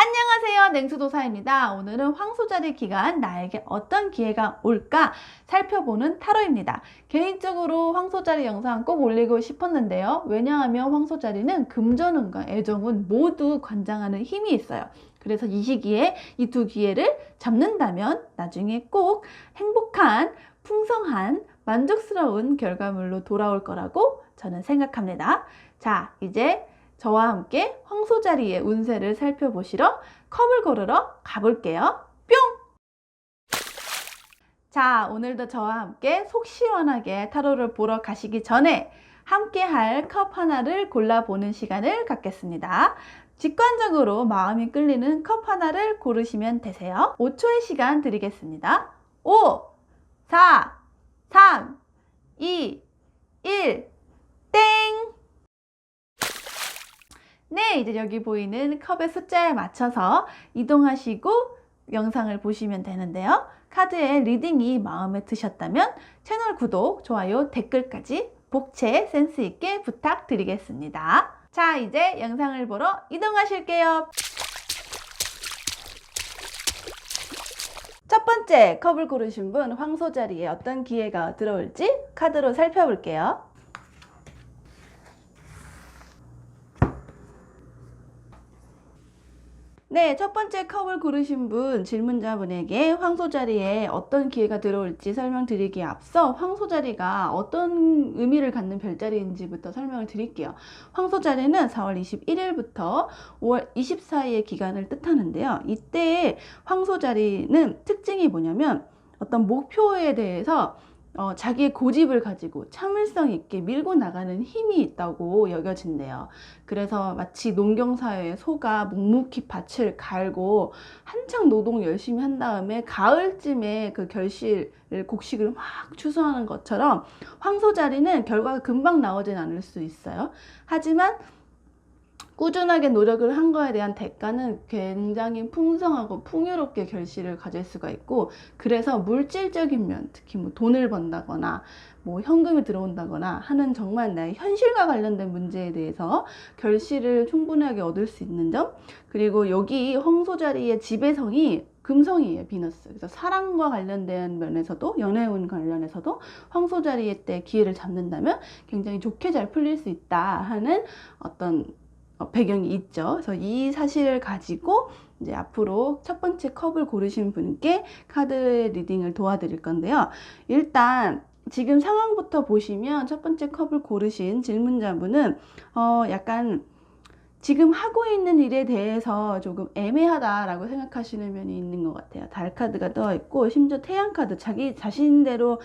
안녕하세요, 냉수도사입니다. 오늘은 황소자리 기간 나에게 어떤 기회가 올까 살펴보는 타로입니다. 개인적으로 황소자리 영상 꼭 올리고 싶었는데요. 왜냐하면 황소자리는 금전운과 애정운 모두 관장하는 힘이 있어요. 그래서 이 시기에 이 두 기회를 잡는다면 나중에 꼭 행복한, 풍성한, 만족스러운 결과물로 돌아올 거라고 저는 생각합니다. 자, 이제 저와 함께 황소자리의 운세를 살펴보시러 컵을 고르러 가볼게요. 뿅! 자, 오늘도 저와 함께 속 시원하게 타로를 보러 가시기 전에 함께 할 컵 하나를 골라보는 시간을 갖겠습니다. 직관적으로 마음이 끌리는 컵 하나를 고르시면 되세요. 5초의 시간 드리겠습니다. 5, 4, 3, 2, 1, 땡! 네, 이제 여기 보이는 컵의 숫자에 맞춰서 이동하시고 영상을 보시면 되는데요. 카드의 리딩이 마음에 드셨다면 채널 구독, 좋아요, 댓글까지 복채 센스 있게 부탁드리겠습니다. 자, 이제 영상을 보러 이동하실게요. 첫 번째 컵을 고르신 분, 황소자리에 어떤 기회가 들어올지 카드로 살펴볼게요. 네, 첫 번째 컵을 고르신 분, 질문자분에게 황소자리에 어떤 기회가 들어올지 설명드리기에 앞서 황소자리가 어떤 의미를 갖는 별자리인지부터 설명을 드릴게요. 황소자리는 4월 21일부터 5월 24일의 기간을 뜻하는데요. 이때의 황소자리는 특징이 뭐냐면 어떤 목표에 대해서 자기의 고집을 가지고 참을성 있게 밀고 나가는 힘이 있다고 여겨진대요. 그래서 마치 농경사회의 소가 묵묵히 밭을 갈고 한창 노동 열심히 한 다음에 가을쯤에 그 곡식을 막 추수하는 것처럼 황소자리는 결과가 금방 나오진 않을 수 있어요. 하지만 꾸준하게 노력을 한 거에 대한 대가는 굉장히 풍성하고 풍요롭게 결실을 가질 수가 있고, 그래서 물질적인 면, 특히 뭐 돈을 번다거나 뭐 현금이 들어온다거나 하는 정말 나의 현실과 관련된 문제에 대해서 결실을 충분하게 얻을 수 있는 점, 그리고 여기 황소자리의 지배성이 금성이에요, 비너스. 그래서 사랑과 관련된 면에서도, 연애운 관련해서도 황소자리의 때 기회를 잡는다면 굉장히 좋게 잘 풀릴 수 있다 하는 어떤 배경이 있죠. 그래서 이 사실을 가지고 이제 앞으로 첫 번째 컵을 고르신 분께 카드 리딩을 도와드릴 건데요. 일단 지금 상황부터 보시면 첫 번째 컵을 고르신 질문자분은 약간 지금 하고 있는 일에 대해서 조금 애매하다라고 생각하시는 면이 있는 것 같아요. 달 카드가 떠 있고, 심지어 태양 카드, 자기 자신대로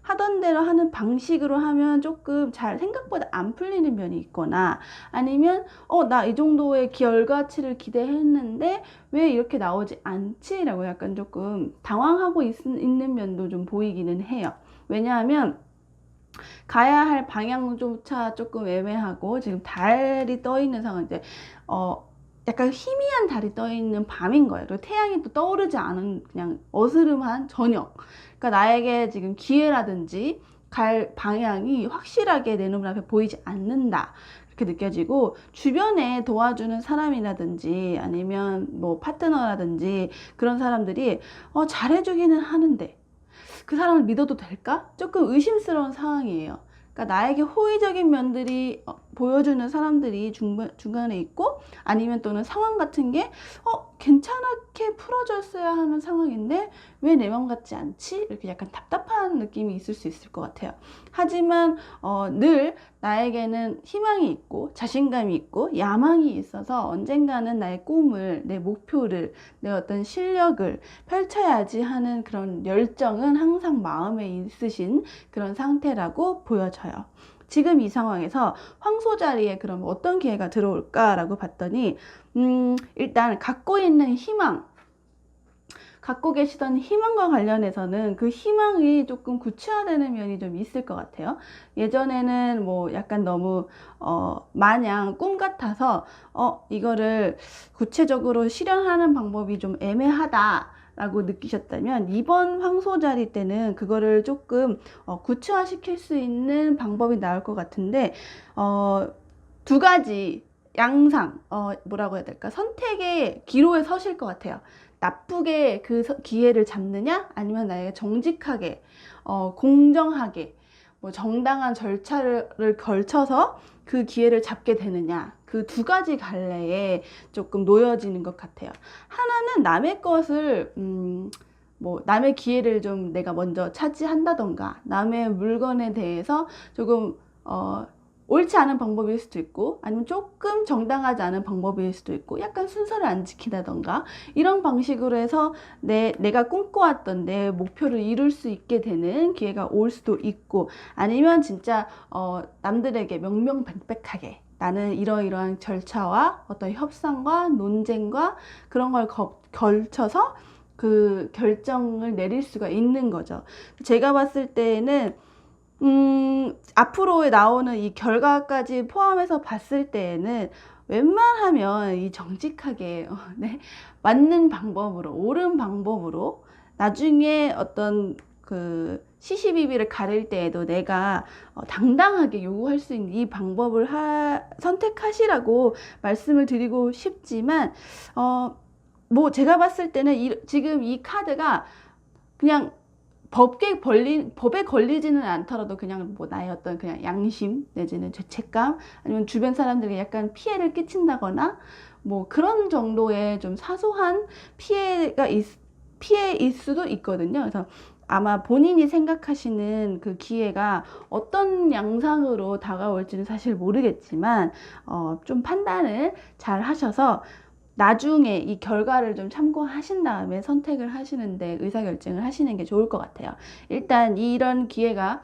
하던 대로 하는 방식으로 하면 조금 잘 생각보다 안 풀리는 면이 있거나, 아니면 나 이 정도의 결과치를 기대했는데 왜 이렇게 나오지 않지? 라고 약간 조금 당황하고 있는 면도 좀 보이기는 해요. 왜냐하면 가야 할 방향조차 조금 애매하고, 지금 달이 떠 있는 상황인데 약간 희미한 달이 떠 있는 밤인 거예요. 그리고 태양이 또 떠오르지 않은 그냥 어스름한 저녁. 그러니까 나에게 지금 기회라든지 갈 방향이 확실하게 내 눈앞에 보이지 않는다, 이렇게 느껴지고, 주변에 도와주는 사람이라든지 아니면 뭐 파트너라든지 그런 사람들이 잘해주기는 하는데 그 사람을 믿어도 될까? 조금 의심스러운 상황이에요. 그러니까 나에게 호의적인 면들이 보여주는 사람들이 중간에 있고, 아니면 또는 상황 같은 게 괜찮게 풀어줬어야 하는 상황인데 왜 내 맘 같지 않지? 이렇게 약간 답답한 느낌이 있을 수 있을 것 같아요. 하지만 늘 나에게는 희망이 있고 자신감이 있고 야망이 있어서 언젠가는 나의 꿈을, 내 목표를, 내 어떤 실력을 펼쳐야지 하는 그런 열정은 항상 마음에 있으신 그런 상태라고 보여져요. 지금 이 상황에서 황소자리에 그럼 어떤 기회가 들어올까라고 봤더니 일단 갖고 있는 희망, 갖고 계시던 희망과 관련해서는 그 희망이 조금 구체화되는 면이 좀 있을 것 같아요. 예전에는 뭐 약간 너무 마냥 꿈 같아서 이거를 구체적으로 실현하는 방법이 좀 애매하다 라고 느끼셨다면, 이번 황소자리 때는 그거를 조금 구체화 시킬 수 있는 방법이 나올 것 같은데, 두 가지 양상, 뭐라고 해야 될까? 선택의 기로에 서실 것 같아요. 나쁘게 그 기회를 잡느냐? 아니면 나에게 정직하게, 공정하게, 뭐 정당한 절차를 걸쳐서 그 기회를 잡게 되느냐? 그 두 가지 갈래에 조금 놓여지는 것 같아요. 하나는 남의 것을, 뭐 남의 기회를 좀 내가 먼저 차지한다던가 남의 물건에 대해서 조금 옳지 않은 방법일 수도 있고 아니면 조금 정당하지 않은 방법일 수도 있고 약간 순서를 안 지킨다던가 이런 방식으로 해서 내가 꿈꿔왔던 내 목표를 이룰 수 있게 되는 기회가 올 수도 있고 아니면 진짜 남들에게 명명백백하게 나는 이러이러한 절차와 어떤 협상과 논쟁과 그런 걸 걸쳐서 그 결정을 내릴 수가 있는 거죠. 제가 봤을 때는 앞으로 나오는 이 결과까지 포함해서 봤을 때에는 웬만하면 이 정직하게 네, 맞는 방법으로 옳은 방법으로 나중에 어떤 그 시시비비를 가릴 때에도 내가 당당하게 요구할 수 있는 이 방법을 선택하시라고 말씀을 드리고 싶지만 뭐 제가 봤을 때는 지금 이 카드가 그냥 법에 걸리지는 않더라도 그냥 뭐 나의 어떤 그냥 양심 내지는 죄책감 아니면 주변 사람들에게 약간 피해를 끼친다거나 뭐 그런 정도의 좀 사소한 피해일 수도 있거든요. 그래서 아마 본인이 생각하시는 그 기회가 어떤 양상으로 다가올지는 사실 모르겠지만 좀 판단을 잘 하셔서 나중에 이 결과를 좀 참고하신 다음에 선택을 하시는데 의사결정을 하시는 게 좋을 것 같아요. 일단 이런 기회가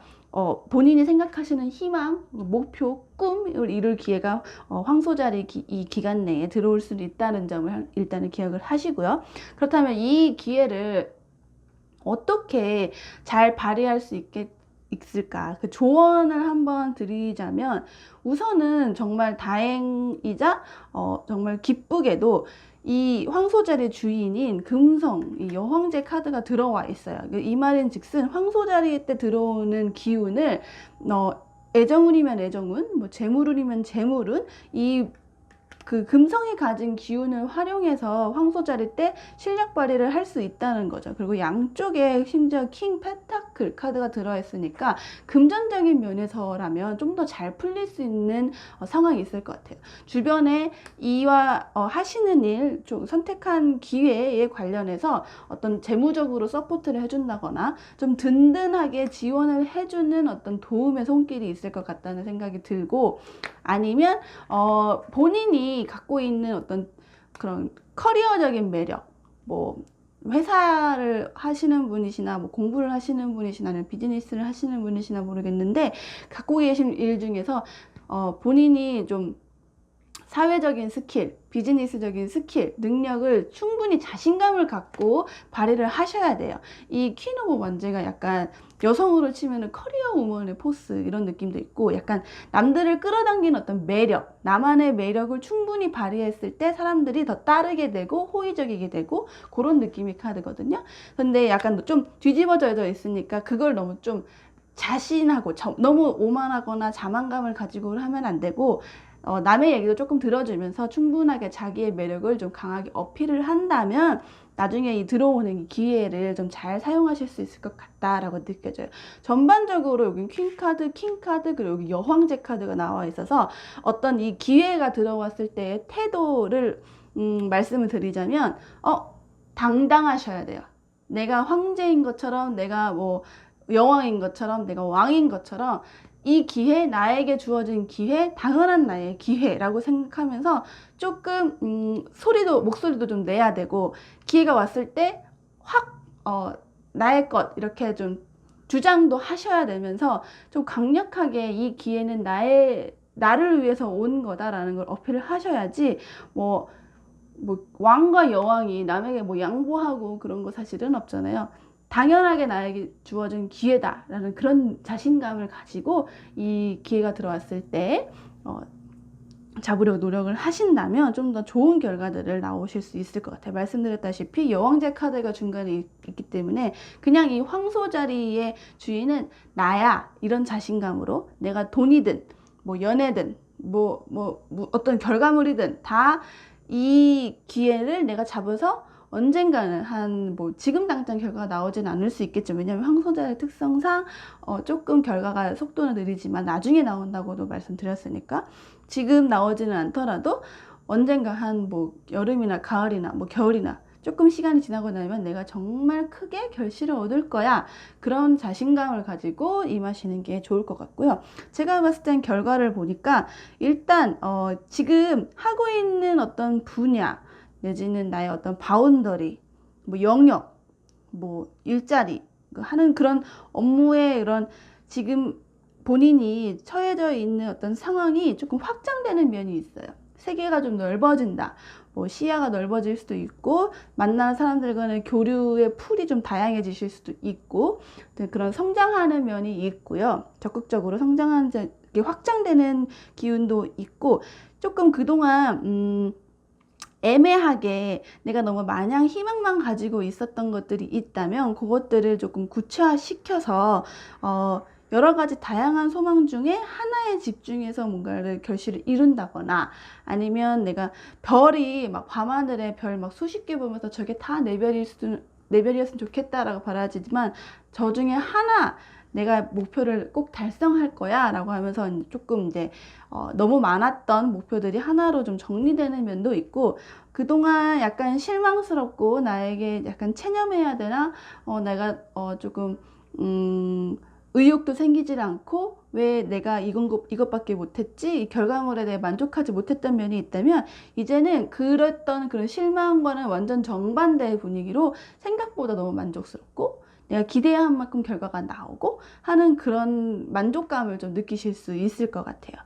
본인이 생각하시는 희망, 목표, 꿈을 이룰 기회가 황소자리 이 기간 내에 들어올 수도 있다는 점을 일단은 기억을 하시고요. 그렇다면 이 기회를 어떻게 잘 발휘할 수 있을까? 그 조언을 한번 드리자면 우선은 정말 다행이자 정말 기쁘게도 이 황소자리 주인인 금성, 이 여황제 카드가 들어와 있어요. 이 말인 즉슨 황소자리 때 들어오는 기운을 애정운이면 애정운, 뭐 재물운이면 재물운 이 그 금성이 가진 기운을 활용해서 황소자리 때 실력 발휘를 할 수 있다는 거죠. 그리고 양쪽에 심지어 킹 펜타클 카드가 들어있으니까 금전적인 면에서라면 좀 더 잘 풀릴 수 있는 상황이 있을 것 같아요. 주변에 이와 하시는 일, 좀 선택한 기회에 관련해서 어떤 재무적으로 서포트를 해준다거나 좀 든든하게 지원을 해주는 어떤 도움의 손길이 있을 것 같다는 생각이 들고 아니면 본인이 갖고 있는 어떤 그런 커리어적인 매력, 뭐 회사를 하시는 분이시나 뭐 공부를 하시는 분이시나 아니면 비즈니스를 하시는 분이시나 모르겠는데 갖고 계신 일 중에서 본인이 좀 사회적인 스킬, 비즈니스적인 스킬, 능력을 충분히 자신감을 갖고 발휘를 하셔야 돼요. 이 퀸 오브 원제가 약간 여성으로 치면은 커리어 우먼의 포스 이런 느낌도 있고 약간 남들을 끌어당기는 어떤 매력, 나만의 매력을 충분히 발휘했을 때 사람들이 더 따르게 되고 호의적이게 되고 그런 느낌의 카드거든요. 근데 약간 좀 뒤집어져 있으니까 그걸 너무 좀 자신하고 너무 오만하거나 자만감을 가지고 하면 안 되고 남의 얘기도 조금 들어주면서 충분하게 자기의 매력을 좀 강하게 어필을 한다면 나중에 이 들어오는 기회를 좀 잘 사용하실 수 있을 것 같다라고 느껴져요. 전반적으로 여기 퀸카드, 킹카드, 그리고 여기 여황제 카드가 나와 있어서 어떤 이 기회가 들어왔을 때의 태도를 말씀을 드리자면 당당하셔야 돼요. 내가 황제인 것처럼 내가 뭐 여왕인 것처럼 내가 왕인 것처럼 이 기회, 나에게 주어진 기회, 당연한 나의 기회라고 생각하면서 조금 목소리도 좀 내야 되고 기회가 왔을 때 확 나의 것 이렇게 좀 주장도 하셔야 되면서 좀 강력하게 이 기회는 나를 위해서 온 거다라는 걸 어필을 하셔야지 뭐 왕과 여왕이 남에게 뭐 양보하고 그런 거 사실은 없잖아요. 당연하게 나에게 주어진 기회다라는 그런 자신감을 가지고 이 기회가 들어왔을 때 잡으려고 노력을 하신다면 좀 더 좋은 결과들을 나오실 수 있을 것 같아요. 말씀드렸다시피 여왕제 카드가 중간에 있기 때문에 그냥 이 황소자리의 주인은 나야 이런 자신감으로 내가 돈이든 뭐 연애든 어떤 결과물이든 다 이 기회를 내가 잡아서 언젠가는 지금 당장 결과가 나오진 않을 수 있겠죠. 왜냐면 황소자의 특성상 조금 결과가 속도는 느리지만 나중에 나온다고도 말씀드렸으니까 지금 나오지는 않더라도 언젠가 여름이나 가을이나 겨울이나 조금 시간이 지나고 나면 내가 정말 크게 결실을 얻을 거야. 그런 자신감을 가지고 임하시는 게 좋을 것 같고요. 제가 봤을 땐 결과를 보니까 일단 지금 하고 있는 어떤 분야 내지는 나의 어떤 바운더리, 영역, 일자리 하는 그런 업무의 그런 지금 본인이 처해져 있는 어떤 상황이 조금 확장되는 면이 있어요. 세계가 좀 넓어진다. 시야가 넓어질 수도 있고 만나는 사람들과의 교류의 풀이 좀 다양해지실 수도 있고 그런 성장하는 면이 있고요. 적극적으로 성장하는 확장되는 기운도 있고 조금 그동안 애매하게 내가 너무 마냥 희망만 가지고 있었던 것들이 있다면 그것들을 조금 구체화시켜서 여러 가지 다양한 소망 중에 하나에 집중해서 뭔가를 결실을 이룬다거나 아니면 내가 별이 밤하늘에 별 수십 개 보면서 저게 다 내 별이었으면 좋겠다라고 바라지만 저 중에 하나 내가 목표를 꼭 달성할 거야 라고 하면서 조금 이제 너무 많았던 목표들이 하나로 좀 정리되는 면도 있고 그동안 약간 실망스럽고 나에게 약간 체념해야 되나 내가 조금 의욕도 생기질 않고 왜 내가 이것밖에 못했지 이 결과물에 대해 만족하지 못했던 면이 있다면 이제는 그랬던 그런 실망과는 완전 정반대의 분위기로 생각보다 너무 만족스럽고 내가 기대한 만큼 결과가 나오고 하는 그런 만족감을 좀 느끼실 수 있을 것 같아요.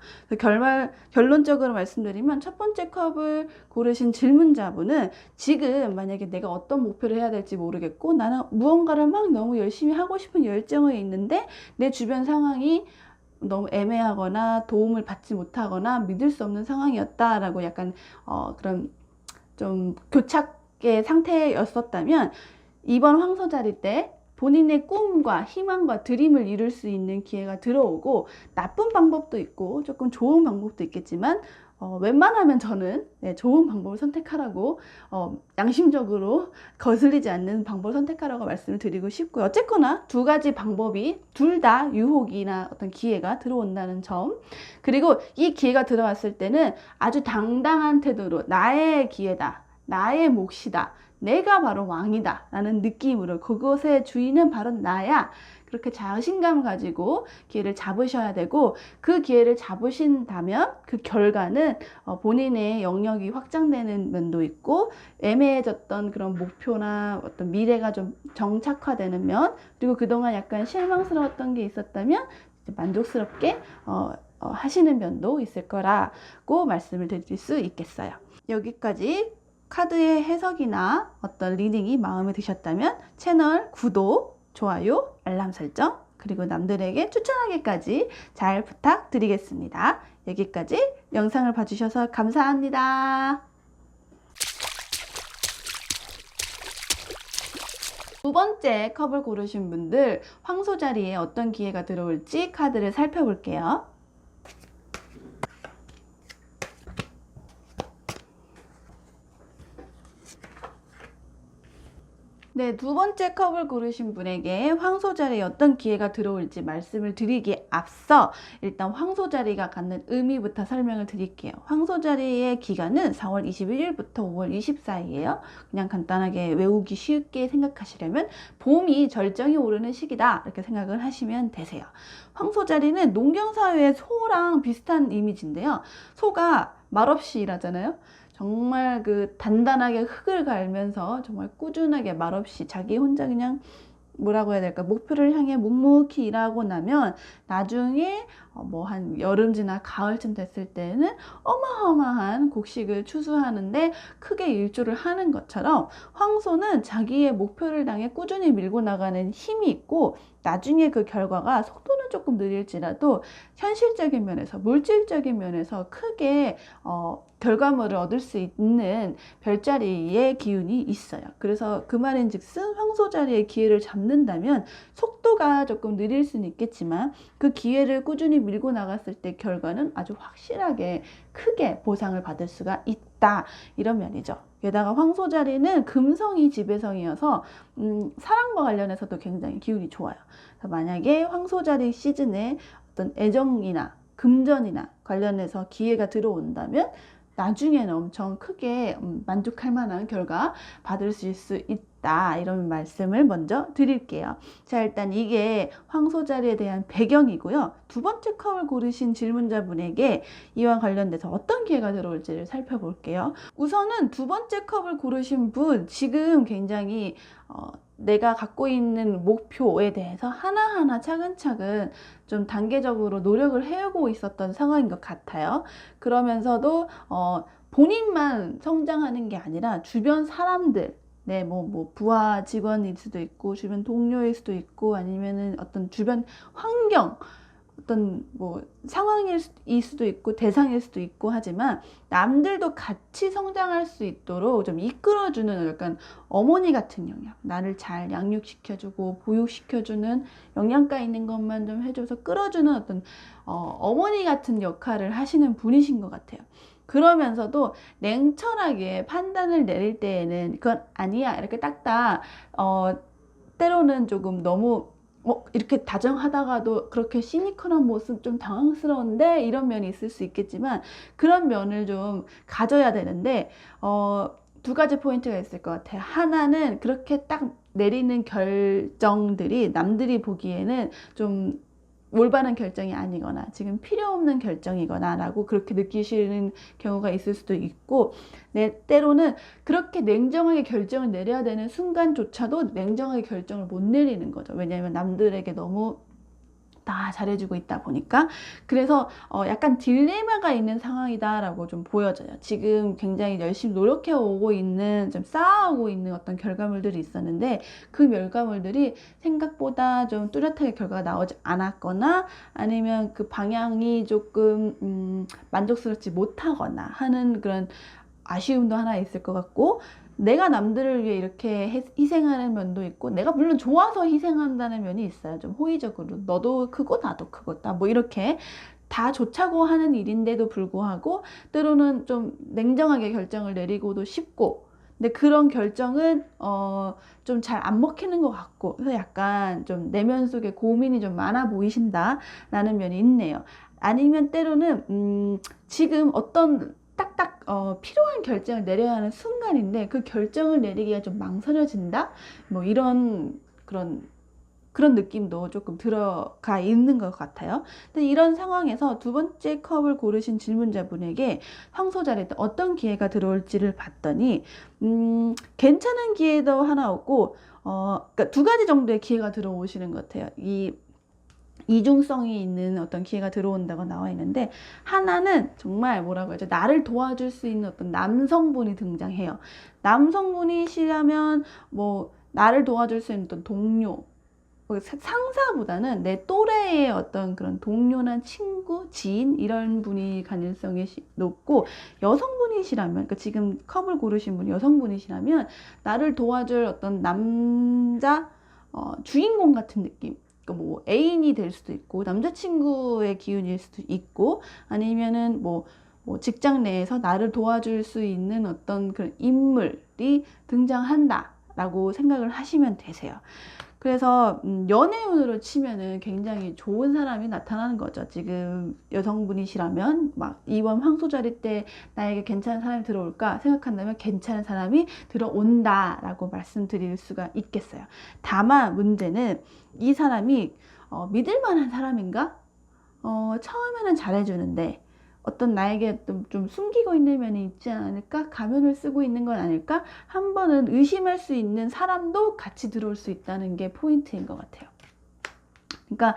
결론적으로 말씀드리면 첫 번째 컵을 고르신 질문자분은 지금 만약에 내가 어떤 목표를 해야 될지 모르겠고 나는 무언가를 너무 열심히 하고 싶은 열정이 있는데 내 주변 상황이 너무 애매하거나 도움을 받지 못하거나 믿을 수 없는 상황이었다라고 약간 그런 좀 교착의 상태였었다면 이번 황소자리 때 본인의 꿈과 희망과 드림을 이룰 수 있는 기회가 들어오고 나쁜 방법도 있고 조금 좋은 방법도 있겠지만 웬만하면 저는 좋은 방법을 선택하라고 양심적으로 거슬리지 않는 방법을 선택하라고 말씀을 드리고 싶고요. 어쨌거나 두 가지 방법이 둘 다 유혹이나 어떤 기회가 들어온다는 점 그리고 이 기회가 들어왔을 때는 아주 당당한 태도로 나의 기회다. 나의 몫이다. 내가 바로 왕이다 라는 느낌으로 그것의 주인은 바로 나야 그렇게 자신감 가지고 기회를 잡으셔야 되고 그 기회를 잡으신다면 그 결과는 본인의 영역이 확장되는 면도 있고 애매해졌던 그런 목표나 어떤 미래가 좀 정착화되는 면 그리고 그동안 약간 실망스러웠던 게 있었다면 만족스럽게 하시는 면도 있을 거라고 말씀을 드릴 수 있겠어요. 여기까지 카드의 해석이나 어떤 리딩이 마음에 드셨다면 채널 구독, 좋아요, 알람 설정, 그리고 남들에게 추천하기까지 잘 부탁드리겠습니다. 여기까지 영상을 봐주셔서 감사합니다. 두 번째 컵을 고르신 분들 황소자리에 어떤 기회가 들어올지 카드를 살펴볼게요. 네, 두 번째 컵을 고르신 분에게 황소자리에 어떤 기회가 들어올지 말씀을 드리기에 앞서 일단 황소자리가 갖는 의미부터 설명을 드릴게요. 황소자리의 기간은 4월 21일부터 5월 24일이에요. 그냥 간단하게 외우기 쉽게 생각하시려면 봄이 절정이 오르는 시기다 이렇게 생각을 하시면 되세요. 황소자리는 농경사회의 소랑 비슷한 이미지인데요. 소가 말없이 일하잖아요. 정말 단단하게 흙을 갈면서 정말 꾸준하게 말없이 자기 혼자 그냥 뭐라고 해야 될까 목표를 향해 묵묵히 일하고 나면 나중에 한 여름지나 가을쯤 됐을 때는 어마어마한 곡식을 추수하는데 크게 일조를 하는 것처럼 황소는 자기의 목표를 향해 꾸준히 밀고 나가는 힘이 있고 나중에 그 결과가 속도는 조금 느릴지라도 현실적인 면에서 물질적인 면에서 크게 결과물을 얻을 수 있는 별자리의 기운이 있어요. 그래서 그 말인즉슨 황소자리의 기회를 잡는다면 속도가 조금 느릴 수는 있겠지만 그 기회를 꾸준히 밀고 나갔을 때 결과는 아주 확실하게 크게 보상을 받을 수가 있다, 이런 면이죠. 게다가 황소자리는 금성이 지배성이어서 사랑과 관련해서도 굉장히 기운이 좋아요. 만약에 황소자리 시즌에 어떤 애정이나 금전이나 관련해서 기회가 들어온다면 나중에는 엄청 크게 만족할 만한 결과 받을 수 있다, 이런 말씀을 먼저 드릴게요. 자, 일단 이게 황소자리에 대한 배경이고요. 두 번째 컵을 고르신 질문자분에게 이와 관련돼서 어떤 기회가 들어올지를 살펴볼게요. 우선은 두 번째 컵을 고르신 분, 지금 굉장히 내가 갖고 있는 목표에 대해서 하나하나 차근차근 좀 단계적으로 노력을 해오고 있었던 상황인 것 같아요. 그러면서도 본인만 성장하는 게 아니라 주변 사람들, 네, 뭐 부하 직원일 수도 있고 주변 동료일 수도 있고 아니면은 어떤 주변 환경, 어떤 뭐 상황일 수도 있고 대상일 수도 있고 하지만 남들도 같이 성장할 수 있도록 좀 이끌어주는 약간 어머니 같은 영역, 나를 잘 양육시켜주고 보육시켜주는, 영양가 있는 것만 좀 해줘서 끌어주는 어떤 어머니 같은 역할을 하시는 분이신 것 같아요. 그러면서도 냉철하게 판단을 내릴 때에는 그건 아니야 이렇게 딱딱 때로는 조금 너무 이렇게 다정하다가도 그렇게 시니컬한 모습 좀 당황스러운데, 이런 면이 있을 수 있겠지만 그런 면을 좀 가져야 되는데 두 가지 포인트가 있을 것 같아요. 하나는 그렇게 딱 내리는 결정들이 남들이 보기에는 좀 올바른 결정이 아니거나 지금 필요 없는 결정이거나 라고 그렇게 느끼시는 경우가 있을 수도 있고, 때로는 그렇게 냉정하게 결정을 내려야 되는 순간조차도 냉정하게 결정을 못 내리는 거죠. 왜냐하면 남들에게 너무 다 잘해주고 있다 보니까. 그래서 약간 딜레마가 있는 상황이다라고 좀 보여져요. 지금 굉장히 열심히 노력해 오고 있는, 좀 쌓아오고 있는 어떤 결과물들이 있었는데 그 결과물들이 생각보다 좀 뚜렷하게 결과가 나오지 않았거나 아니면 그 방향이 조금 만족스럽지 못하거나 하는 그런 아쉬움도 하나 있을 것 같고, 내가 남들을 위해 이렇게 희생하는 면도 있고, 내가 물론 좋아서 희생한다는 면이 있어요. 좀 호의적으로 너도 크고 나도 크고 뭐 이렇게 다 좋자고 하는 일인데도 불구하고 때로는 좀 냉정하게 결정을 내리고도 싶고, 근데 그런 결정은 좀 잘 안 먹히는 것 같고, 그래서 약간 좀 내면 속에 고민이 좀 많아 보이신다라는 면이 있네요. 아니면 때로는 지금 어떤 딱딱 필요한 결정을 내려야 하는 순간인데 그 결정을 내리기가 좀 망설여진다? 뭐 이런 그런 느낌도 조금 들어가 있는 것 같아요. 근데 이런 상황에서 두 번째 컵을 고르신 질문자분에게 황소자리에 어떤 기회가 들어올지를 봤더니 괜찮은 기회도 하나 없고 그러니까 두 가지 정도의 기회가 들어오시는 것 같아요. 이 이중성이 있는 어떤 기회가 들어온다고 나와 있는데, 하나는 정말 뭐라고 하죠? 나를 도와줄 수 있는 어떤 남성분이 등장해요. 남성분이시라면 뭐 나를 도와줄 수 있는 어떤 동료, 상사보다는 내 또래의 어떤 그런 동료나 친구, 지인 이런 분이 가능성이 높고, 여성분이시라면, 그러니까 지금 컵을 고르신 분이 여성분이시라면 나를 도와줄 어떤 남자 주인공 같은 느낌, 뭐 애인이 될 수도 있고 남자친구의 기운일 수도 있고, 아니면은 뭐 직장 내에서 나를 도와줄 수 있는 어떤 그런 인물이 등장한다 라고 생각을 하시면 되세요. 그래서 연애운으로 치면은 굉장히 좋은 사람이 나타나는 거죠. 지금 여성분이시라면 막 이번 황소자리 때 나에게 괜찮은 사람이 들어올까 생각한다면 괜찮은 사람이 들어온다 라고 말씀드릴 수가 있겠어요. 다만 문제는 이 사람이 믿을 만한 사람인가? 처음에는 잘해주는데 어떤 나에게 좀 숨기고 있는 면이 있지 않을까? 가면을 쓰고 있는 건 아닐까? 한 번은 의심할 수 있는 사람도 같이 들어올 수 있다는 게 포인트인 것 같아요. 그러니까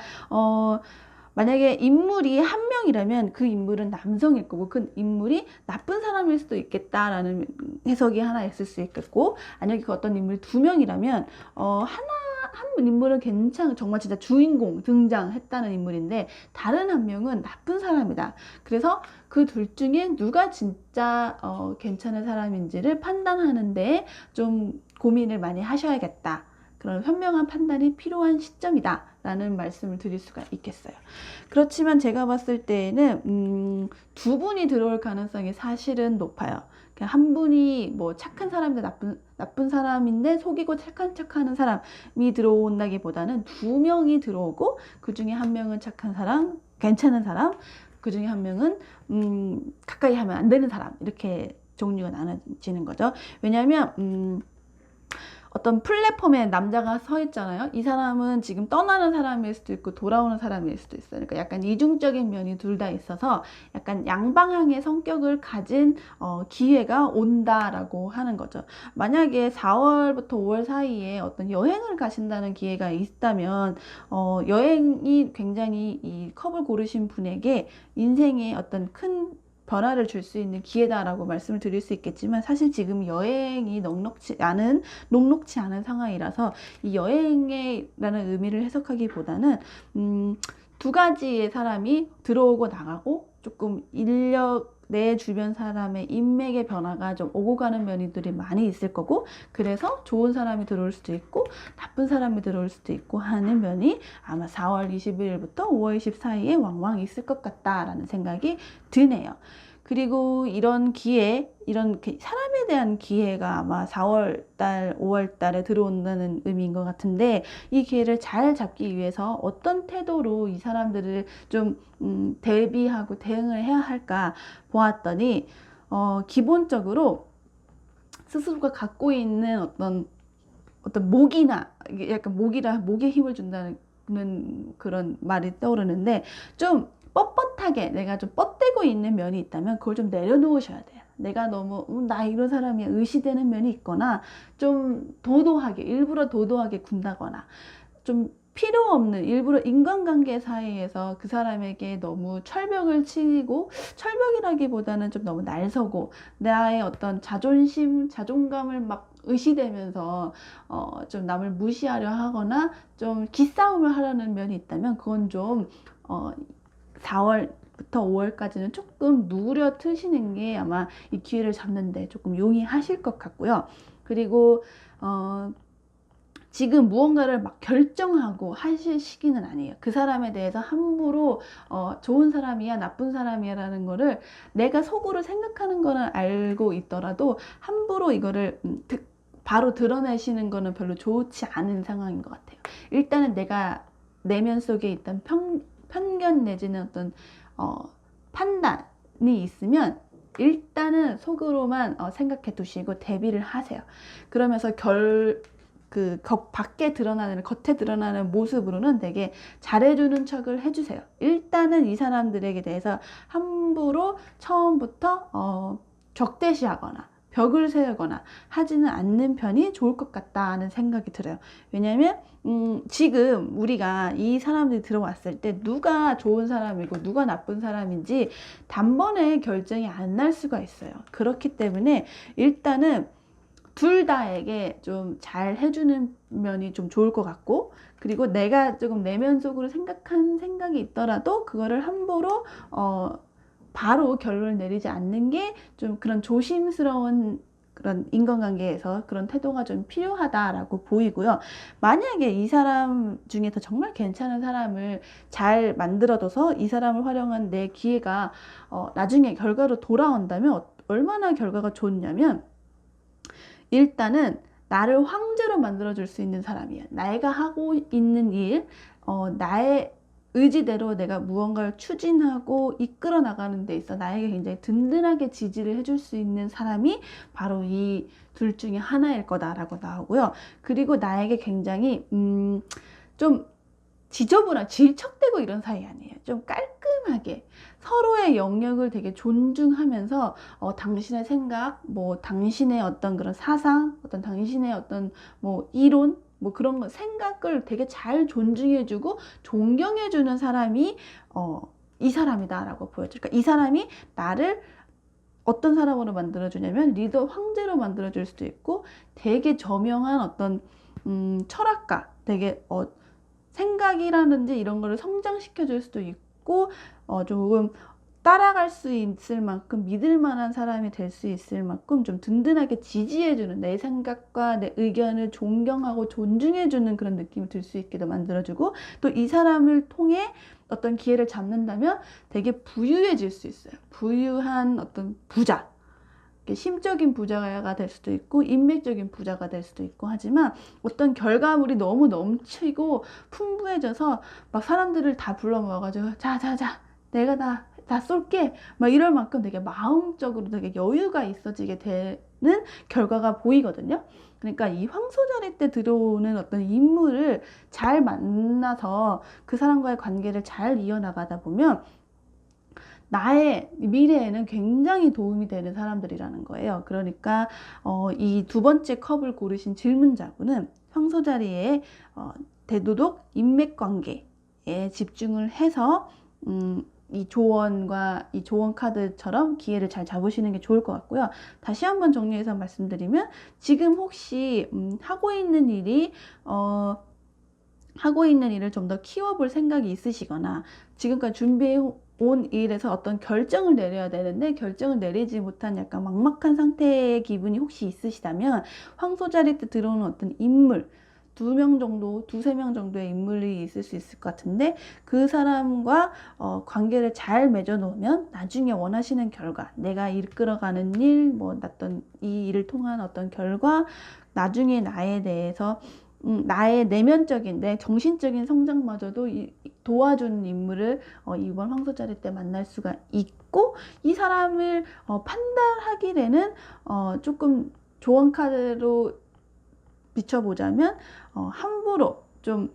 만약에 인물이 한 명이라면 그 인물은 남성일 거고 그 인물이 나쁜 사람일 수도 있겠다라는 해석이 하나 있을 수 있겠고, 아니면 그 어떤 인물이 두 명이라면 한 인물은 정말 진짜 주인공 등장했다는 인물인데 다른 한 명은 나쁜 사람이다. 그래서 그 둘 중에 누가 진짜 괜찮은 사람인지를 판단하는데 좀 고민을 많이 하셔야겠다. 그런 현명한 판단이 필요한 시점이다 라는 말씀을 드릴 수가 있겠어요. 그렇지만 제가 봤을 때에는 두 분이 들어올 가능성이 사실은 높아요. 한 분이 뭐 착한 사람인데 나쁜 사람인데 속이고 착한 척하는 사람이 들어온다기보다는 두 명이 들어오고 그 중에 한 명은 착한 사람, 괜찮은 사람, 그 중에 한 명은 가까이 하면 안 되는 사람, 이렇게 종류가 나눠지는 거죠. 왜냐하면 어떤 플랫폼에 남자가 서 있잖아요. 이 사람은 지금 떠나는 사람일 수도 있고 돌아오는 사람일 수도 있어요. 그러니까 약간 이중적인 면이 둘 다 있어서 약간 양방향의 성격을 가진 기회가 온다라고 하는 거죠. 만약에 4월부터 5월 사이에 어떤 여행을 가신다는 기회가 있다면 여행이 굉장히 이 컵을 고르신 분에게 인생의 어떤 큰 변화를 줄 수 있는 기회다라고 말씀을 드릴 수 있겠지만, 사실 지금 여행이 녹록치 않은 상황이라서 이 여행이라는 의미를 해석하기보다는 두 가지의 사람이 들어오고 나가고 조금 내 주변 사람의 인맥의 변화가 좀 오고 가는 면들이 많이 있을 거고, 그래서 좋은 사람이 들어올 수도 있고 나쁜 사람이 들어올 수도 있고 하는 면이 아마 4월 21일부터 5월 24일에 왕왕 있을 것 같다라는 생각이 드네요. 그리고 이런 사람에 대한 기회가 아마 4월달, 5월달에 들어온다는 의미인 것 같은데, 이 기회를 잘 잡기 위해서 어떤 태도로 이 사람들을 좀 대비하고 대응을 해야 할까 보았더니, 기본적으로 스스로가 갖고 있는 어떤 목이나, 약간 목에 힘을 준다는 그런 말이 떠오르는데, 좀 뻣뻣하게 내가 좀 뻗대고 있는 면이 있다면 그걸 좀 내려놓으셔야 돼요. 내가 너무 나 이런 사람이 의시되는 면이 있거나, 좀 일부러 도도하게 군다거나, 좀 필요 없는 일부러 인간관계 사이에서 그 사람에게 너무 철벽을 치고, 철벽이라기보다는 좀 너무 날서고 나의 어떤 자존감을 막 의시되면서 좀 남을 무시하려 하거나 좀 기싸움을 하려는 면이 있다면, 그건 좀 4월부터 5월까지는 조금 누그려 트시는 게 아마 이 기회를 잡는데 조금 용이하실 것 같고요. 그리고 지금 무언가를 막 결정하고 하실 시기는 아니에요. 그 사람에 대해서 함부로 좋은 사람이야 나쁜 사람이야 라는 거를 내가 속으로 생각하는 거는 알고 있더라도 함부로 이거를 바로 드러내시는 거는 별로 좋지 않은 상황인 것 같아요. 일단은 내가 내면 속에 있던 편견 내지는 어떤 판단이 있으면 일단은 속으로만 생각해 두시고 대비를 하세요. 그러면서 겉에 드러나는 모습으로는 되게 잘해주는 척을 해주세요. 일단은 이 사람들에게 대해서 함부로 처음부터 적대시하거나 벽을 세우거나 하지는 않는 편이 좋을 것 같다는 생각이 들어요. 왜냐하면 지금 우리가 이 사람들이 들어왔을 때 누가 좋은 사람이고 누가 나쁜 사람인지 단번에 결정이 안 날 수가 있어요. 그렇기 때문에 일단은 둘 다에게 좀 잘 해주는 면이 좀 좋을 것 같고, 그리고 내가 조금 내면 속으로 생각한 생각이 있더라도 그거를 함부로 바로 결론을 내리지 않는 게 좀 그런 조심스러운 그런 인간관계에서 그런 태도가 좀 필요하다라고 보이고요. 만약에 이 사람 중에서 정말 괜찮은 사람을 잘 만들어둬서 이 사람을 활용한 내 기회가 나중에 결과로 돌아온다면 얼마나 결과가 좋냐면, 일단은 나를 황제로 만들어줄 수 있는 사람이야. 내가 하고 있는 일, 나의 의지대로 내가 무언가를 추진하고 이끌어 나가는 데 있어 나에게 굉장히 든든하게 지지를 해줄 수 있는 사람이 바로 이 둘 중에 하나일 거다라고 나오고요. 그리고 나에게 굉장히 좀 지저분한 질척대고 이런 사이 아니에요. 좀 깔끔하게 서로의 영역을 되게 존중하면서 당신의 생각, 뭐 당신의 어떤 그런 사상, 당신의 어떤 뭐 이론, 뭐 그런 거 생각을 되게 잘 존중해주고 존경해주는 사람이 이 사람이다라고 보여줘요. 그러니까 이 사람이 나를 어떤 사람으로 만들어주냐면 리더 황제로 만들어줄 수도 있고, 되게 저명한 어떤 철학가, 되게 생각이라든지 이런 거를 성장시켜 줄 수도 있고 조금 따라갈 수 있을 만큼 믿을 만한 사람이 될 수 있을 만큼 좀 든든하게 지지해주는, 내 생각과 내 의견을 존경하고 존중해주는 그런 느낌이 들 수 있게도 만들어주고, 또 이 사람을 통해 어떤 기회를 잡는다면 되게 부유해질 수 있어요. 부유한 어떤 부자, 심적인 부자가 될 수도 있고 인맥적인 부자가 될 수도 있고, 하지만 어떤 결과물이 너무 넘치고 풍부해져서 막 사람들을 다 불러 모아가지고 자자자 내가 다 쏠게 막 이럴 만큼 되게 마음적으로 되게 여유가 있어지게 되는 결과가 보이거든요. 그러니까 이 황소자리 때 들어오는 어떤 인물을 잘 만나서 그 사람과의 관계를 잘 이어나가다 보면 나의 미래에는 굉장히 도움이 되는 사람들이라는 거예요. 그러니까 이 두 번째 컵을 고르신 질문자분은 황소자리에 대도독 인맥관계에 집중을 해서 이 조언과 이 조언 카드처럼 기회를 잘 잡으시는 게 좋을 것 같고요. 다시 한번 정리해서 말씀드리면, 지금 혹시 하고 있는 일을 좀 더 키워볼 생각이 있으시거나, 지금까지 준비해 온 일에서 어떤 결정을 내려야 되는데 결정을 내리지 못한 약간 막막한 상태의 기분이 혹시 있으시다면, 황소자리 때 들어오는 어떤 인물, 두세 명 정도의 인물이 있을 수 있을 것 같은데, 그 사람과 관계를 잘 맺어 놓으면 나중에 원하시는 결과, 내가 이끌어가는 일, 어떤 이 일을 통한 어떤 결과, 나중에 나에 대해서 나의 내면적인, 내 정신적인 성장마저도 도와주는 인물을 이번 황소자리 때 만날 수가 있고, 이 사람을 판단하기에는 조금 조언 카드로 비춰보자면 함부로 좀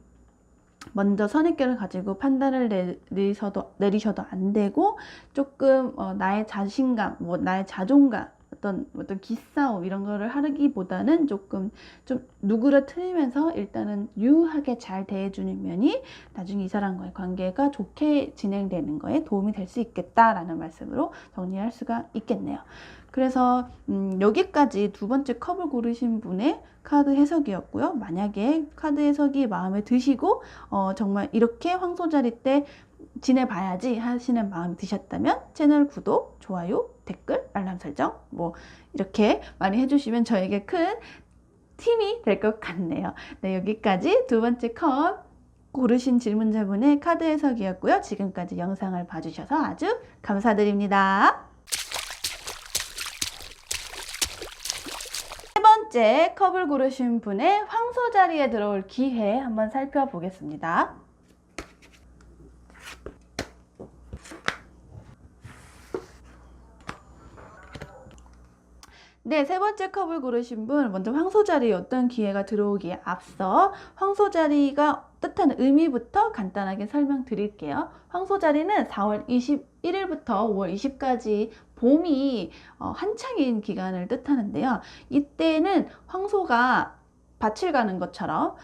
먼저 선입견을 가지고 판단을 내리셔도 안 되고, 조금 나의 자신감, 나의 자존감, 어떤 기싸움 이런 거를 하기보다는 조금 좀 누그러뜨리면서 일단은 유하게 잘 대해주는 면이 나중에 이 사람과의 관계가 좋게 진행되는 거에 도움이 될 수 있겠다라는 말씀으로 정리할 수가 있겠네요. 그래서 여기까지 두 번째 컵을 고르신 분의 카드 해석이었고요. 만약에 카드 해석이 마음에 드시고 정말 이렇게 황소자리 때 지내봐야지 하시는 마음이 드셨다면 채널 구독, 좋아요, 댓글, 알람 설정 이렇게 많이 해주시면 저에게 큰 힘이 될 것 같네요. 네, 여기까지 두 번째 컵 고르신 질문자분의 카드 해석이었고요. 지금까지 영상을 봐주셔서 아주 감사드립니다. 세 번째 컵을 고르신 분의 황소자리에 들어올 기회 한번 살펴보겠습니다. 네, 세 번째 컵을 고르신 분, 먼저 황소자리에 어떤 기회가 들어오기에 앞서 황소자리가 뜻하는 의미부터 간단하게 설명드릴게요. 황소자리는 4월 21일부터 5월 20일까지 봄이 한창인 기간을 뜻하는데요. 이때는 황소가 밭을 가는 것처럼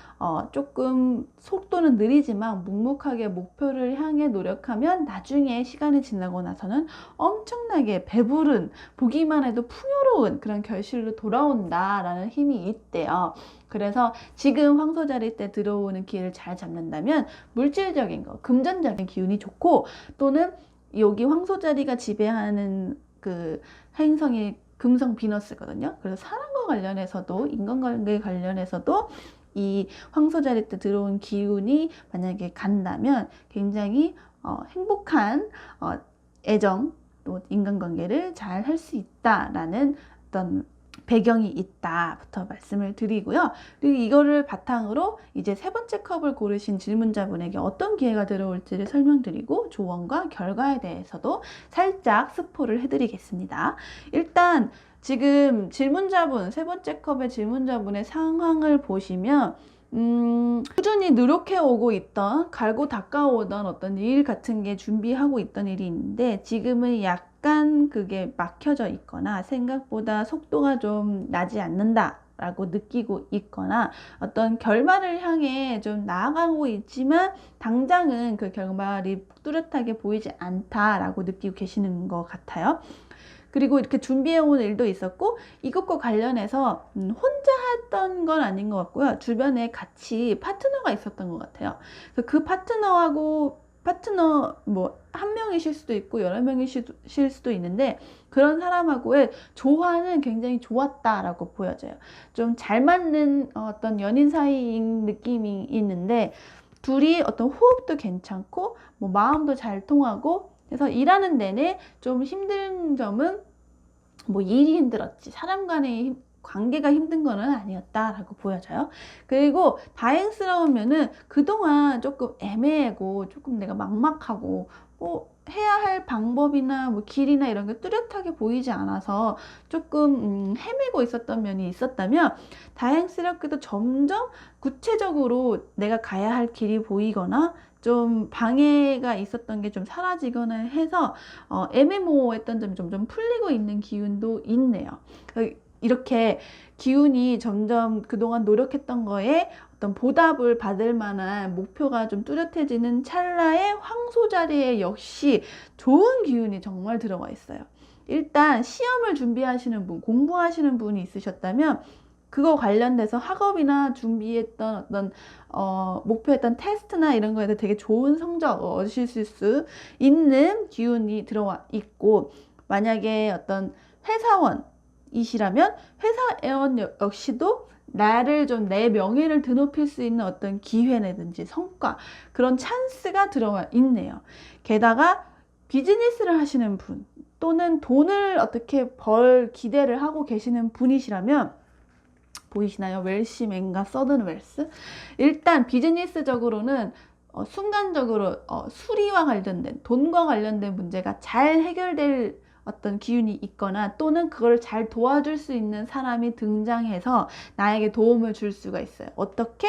조금 속도는 느리지만 묵묵하게 목표를 향해 노력하면 나중에 시간이 지나고 나서는 엄청나게 배부른, 보기만 해도 풍요로운 그런 결실로 돌아온다라는 힘이 있대요. 그래서 지금 황소자리 때 들어오는 기회를 잘 잡는다면 물질적인 거, 금전적인 기운이 좋고, 또는 여기 황소자리가 지배하는 그 행성이 금성 비너스거든요. 그래서 사랑과 관련해서도, 인간관계 관련해서도 이 황소자리 때 들어온 기운이 만약에 간다면 굉장히 행복한 애정, 또 인간관계를 잘 할 수 있다라는 어떤 배경이 있다부터 말씀을 드리고요. 그리고 이거를 바탕으로 이제 세 번째 컵을 고르신 질문자분에게 어떤 기회가 들어올지를 설명드리고 조언과 결과에 대해서도 살짝 스포를 해드리겠습니다. 일단 지금 질문자분, 세 번째 컵의 질문자분의 상황을 보시면 꾸준히 노력해 오고 있던, 갈고 닦아오던 어떤 일 같은 게 준비하고 있던 일이 있는데, 지금은 약간 그게 막혀져 있거나 생각보다 속도가 좀 나지 않는다 라고 느끼고 있거나, 어떤 결말을 향해 좀 나아가고 있지만 당장은 그 결말이 뚜렷하게 보이지 않다라고 느끼고 계시는 것 같아요. 그리고 이렇게 준비해온 일도 있었고 이것과 관련해서 혼자 했던 건 아닌 것 같고요. 주변에 같이 파트너가 있었던 것 같아요. 그래서 그 파트너 뭐 한 명이실 수도 있고 여러 명이실 수도 있는데 그런 사람하고의 조화는 굉장히 좋았다라고 보여져요. 좀 잘 맞는 어떤 연인 사이인 느낌이 있는데 둘이 어떤 호흡도 괜찮고 뭐 마음도 잘 통하고 그래서 일하는 내내 좀 힘든 점은 뭐 일이 힘들었지 사람 간의 관계가 힘든 거는 아니었다라고 보여져요. 그리고 다행스러운 면은 그동안 조금 애매하고 조금 내가 막막하고 뭐 해야 할 방법이나 뭐 길이나 이런 게 뚜렷하게 보이지 않아서 조금 헤매고 있었던 면이 있었다면 다행스럽게도 점점 구체적으로 내가 가야 할 길이 보이거나 좀 방해가 있었던 게 좀 사라지거나 해서 애매모호했던 점이 점점 풀리고 있는 기운도 있네요. 이렇게 기운이 점점 그동안 노력했던 거에 어떤 보답을 받을 만한 목표가 좀 뚜렷해지는 찰나에 황소 자리에 역시 좋은 기운이 정말 들어가 있어요. 일단 시험을 준비하시는 분, 공부하시는 분이 있으셨다면 그거 관련돼서 학업이나 준비했던 어떤 목표했던 테스트나 이런 거에서 되게 좋은 성적 얻으실 수 있는 기운이 들어와 있고 만약에 어떤 회사원이시라면 회사원 역시도 나를 좀 내 명예를 드높일 수 있는 어떤 기회라든지 성과 그런 찬스가 들어와 있네요. 게다가 비즈니스를 하시는 분 또는 돈을 어떻게 벌 기대를 하고 계시는 분이시라면 보이시나요? 웰시맨과 서든 웰스. 일단 비즈니스적으로는 순간적으로 수리와 관련된 돈과 관련된 문제가 잘 해결될 어떤 기운이 있거나 또는 그걸 잘 도와줄 수 있는 사람이 등장해서 나에게 도움을 줄 수가 있어요. 어떻게?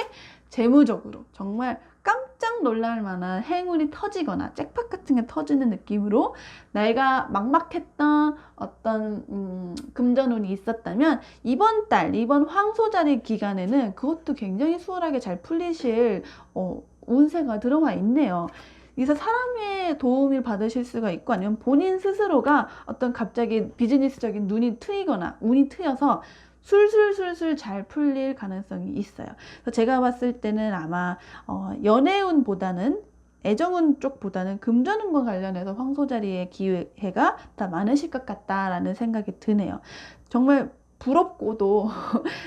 재무적으로 정말 깜짝 놀랄 만한 행운이 터지거나 잭팟 같은 게 터지는 느낌으로 내가 막막했던 어떤 금전운이 있었다면 이번 황소자리 기간에는 그것도 굉장히 수월하게 잘 풀리실 운세가 들어와 있네요. 그래서 사람의 도움을 받으실 수가 있고 아니면 본인 스스로가 어떤 갑자기 비즈니스적인 눈이 트이거나 운이 트여서 술술술술 잘 풀릴 가능성이 있어요. 그래서 제가 봤을 때는 아마 연애운보다는 애정운 쪽보다는 금전운과 관련해서 황소자리의 기회가 더 많으실 것 같다라는 생각이 드네요. 정말 부럽고도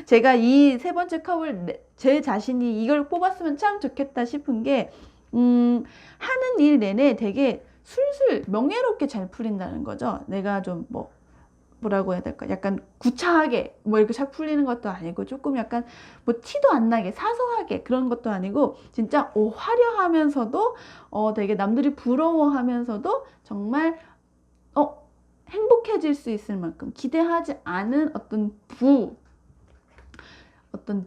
제가 이 세 번째 컵을 제 자신이 이걸 뽑았으면 참 좋겠다 싶은 게 하는 일 내내 되게 술술 명예롭게 잘 풀린다는 거죠. 내가 좀 뭐라고 해야 될까? 약간 구차하게 뭐 이렇게 잘 풀리는 것도 아니고 조금 약간 뭐 티도 안 나게 사소하게 그런 것도 아니고 진짜 화려하면서도 되게 남들이 부러워하면서도 정말 행복해질 수 있을 만큼 기대하지 않은 어떤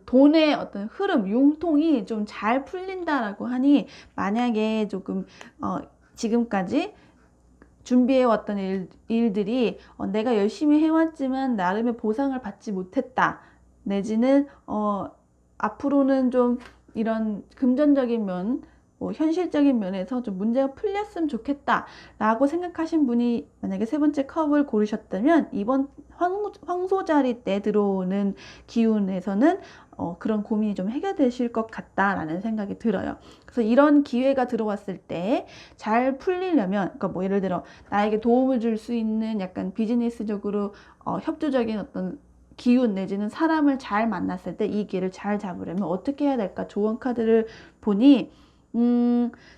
돈의 어떤 흐름, 융통이 좀 잘 풀린다라고 하니 만약에 조금 지금까지 준비해왔던 일들이 내가 열심히 해왔지만 나름의 보상을 받지 못했다. 내지는 앞으로는 좀 이런 금전적인 면, 현실적인 면에서 좀 문제가 풀렸으면 좋겠다 라고 생각하신 분이 만약에 세 번째 컵을 고르셨다면 이번 황소자리 때 들어오는 기운에서는 그런 고민이 좀 해결되실 것 같다라는 생각이 들어요. 그래서 이런 기회가 들어왔을 때 잘 풀리려면, 그러니까 뭐 예를 들어 나에게 도움을 줄 수 있는 약간 비즈니스적으로 협조적인 어떤 기운 내지는 사람을 잘 만났을 때 이 기회를 잘 잡으려면 어떻게 해야 될까? 조언 카드를 보니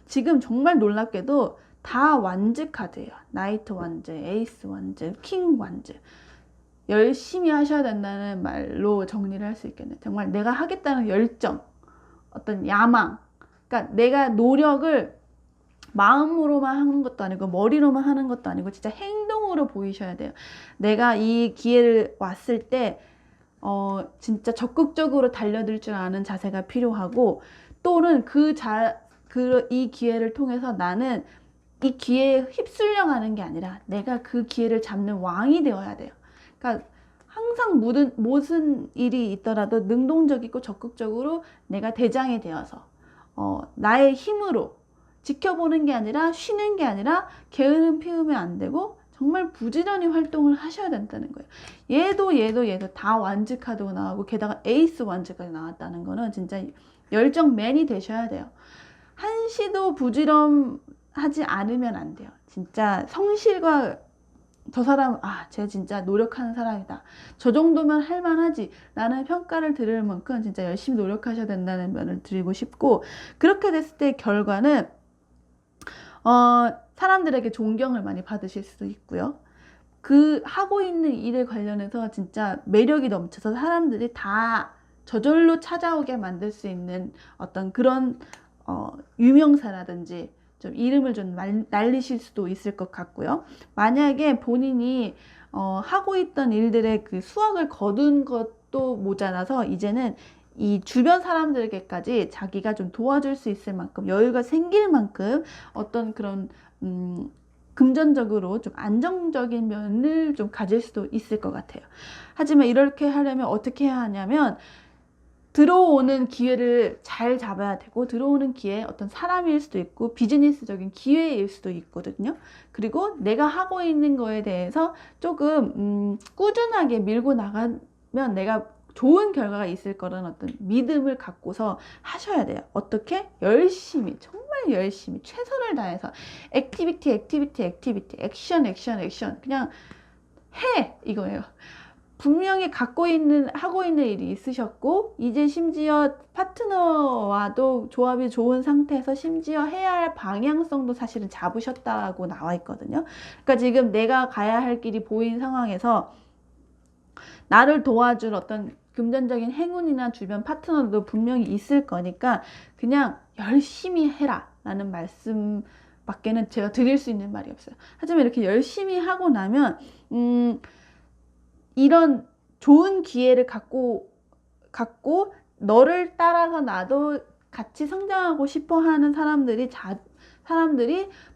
지금 정말 놀랍게도 다 완즈 카드예요. 나이트 완즈, 에이스 완즈, 킹 완즈. 열심히 하셔야 된다는 말로 정리를 할 수 있겠네요. 정말 내가 하겠다는 열정, 어떤 야망. 그러니까 내가 노력을 마음으로만 하는 것도 아니고 머리로만 하는 것도 아니고 진짜 행동으로 보이셔야 돼요. 내가 이 기회를 왔을 때 진짜 적극적으로 달려들 줄 아는 자세가 필요하고 또는 이 기회를 통해서 나는 이 기회에 휩쓸려 가는 게 아니라 내가 그 기회를 잡는 왕이 되어야 돼요. 그러니까 항상 무슨 일이 있더라도 능동적이고 적극적으로 내가 대장이 되어서 나의 힘으로 지켜보는 게 아니라 쉬는 게 아니라 게으름 피우면 안 되고 정말 부지런히 활동을 하셔야 된다는 거예요. 얘도 다 완즈 카드가 나오고 게다가 에이스 완즈까지 나왔다는 거는 진짜 열정맨이 되셔야 돼요. 한시도 부지런하지 않으면 안 돼요. 진짜 성실과 저 사람, 쟤 진짜 노력하는 사람이다. 저 정도면 할만하지. 라는 평가를 들을 만큼 진짜 열심히 노력하셔야 된다는 면을 드리고 싶고, 그렇게 됐을 때 결과는, 사람들에게 존경을 많이 받으실 수도 있고요. 그 하고 있는 일에 관련해서 진짜 매력이 넘쳐서 사람들이 다 저절로 찾아오게 만들 수 있는 어떤 그런 유명사라든지 좀 이름을 좀 날리실 수도 있을 것 같고요. 만약에 본인이 하고 있던 일들의 그 수확을 거둔 것도 모자라서 이제는 이 주변 사람들에게까지 자기가 좀 도와줄 수 있을 만큼 여유가 생길 만큼 어떤 그런 금전적으로 좀 안정적인 면을 좀 가질 수도 있을 것 같아요. 하지만 이렇게 하려면 어떻게 해야 하냐면 들어오는 기회를 잘 잡아야 되고, 들어오는 기회 어떤 사람일 수도 있고 비즈니스적인 기회일 수도 있거든요. 그리고 내가 하고 있는 거에 대해서 조금 꾸준하게 밀고 나가면 내가 좋은 결과가 있을 거라는 어떤 믿음을 갖고서 하셔야 돼요. 어떻게? 열심히, 정말 열심히 최선을 다해서 액티비티, 액션 그냥 해, 이거예요. 분명히 하고 있는 일이 있으셨고, 이제 심지어 파트너와도 조합이 좋은 상태에서 심지어 해야 할 방향성도 사실은 잡으셨다고 나와 있거든요. 그러니까 지금 내가 가야 할 길이 보인 상황에서 나를 도와줄 어떤 금전적인 행운이나 주변 파트너도 분명히 있을 거니까 그냥 열심히 해라 라는 말씀 밖에는 제가 드릴 수 있는 말이 없어요. 하지만 이렇게 열심히 하고 나면 이런 좋은 기회를 갖고 너를 따라서 나도 같이 성장하고 싶어 하는 사람들이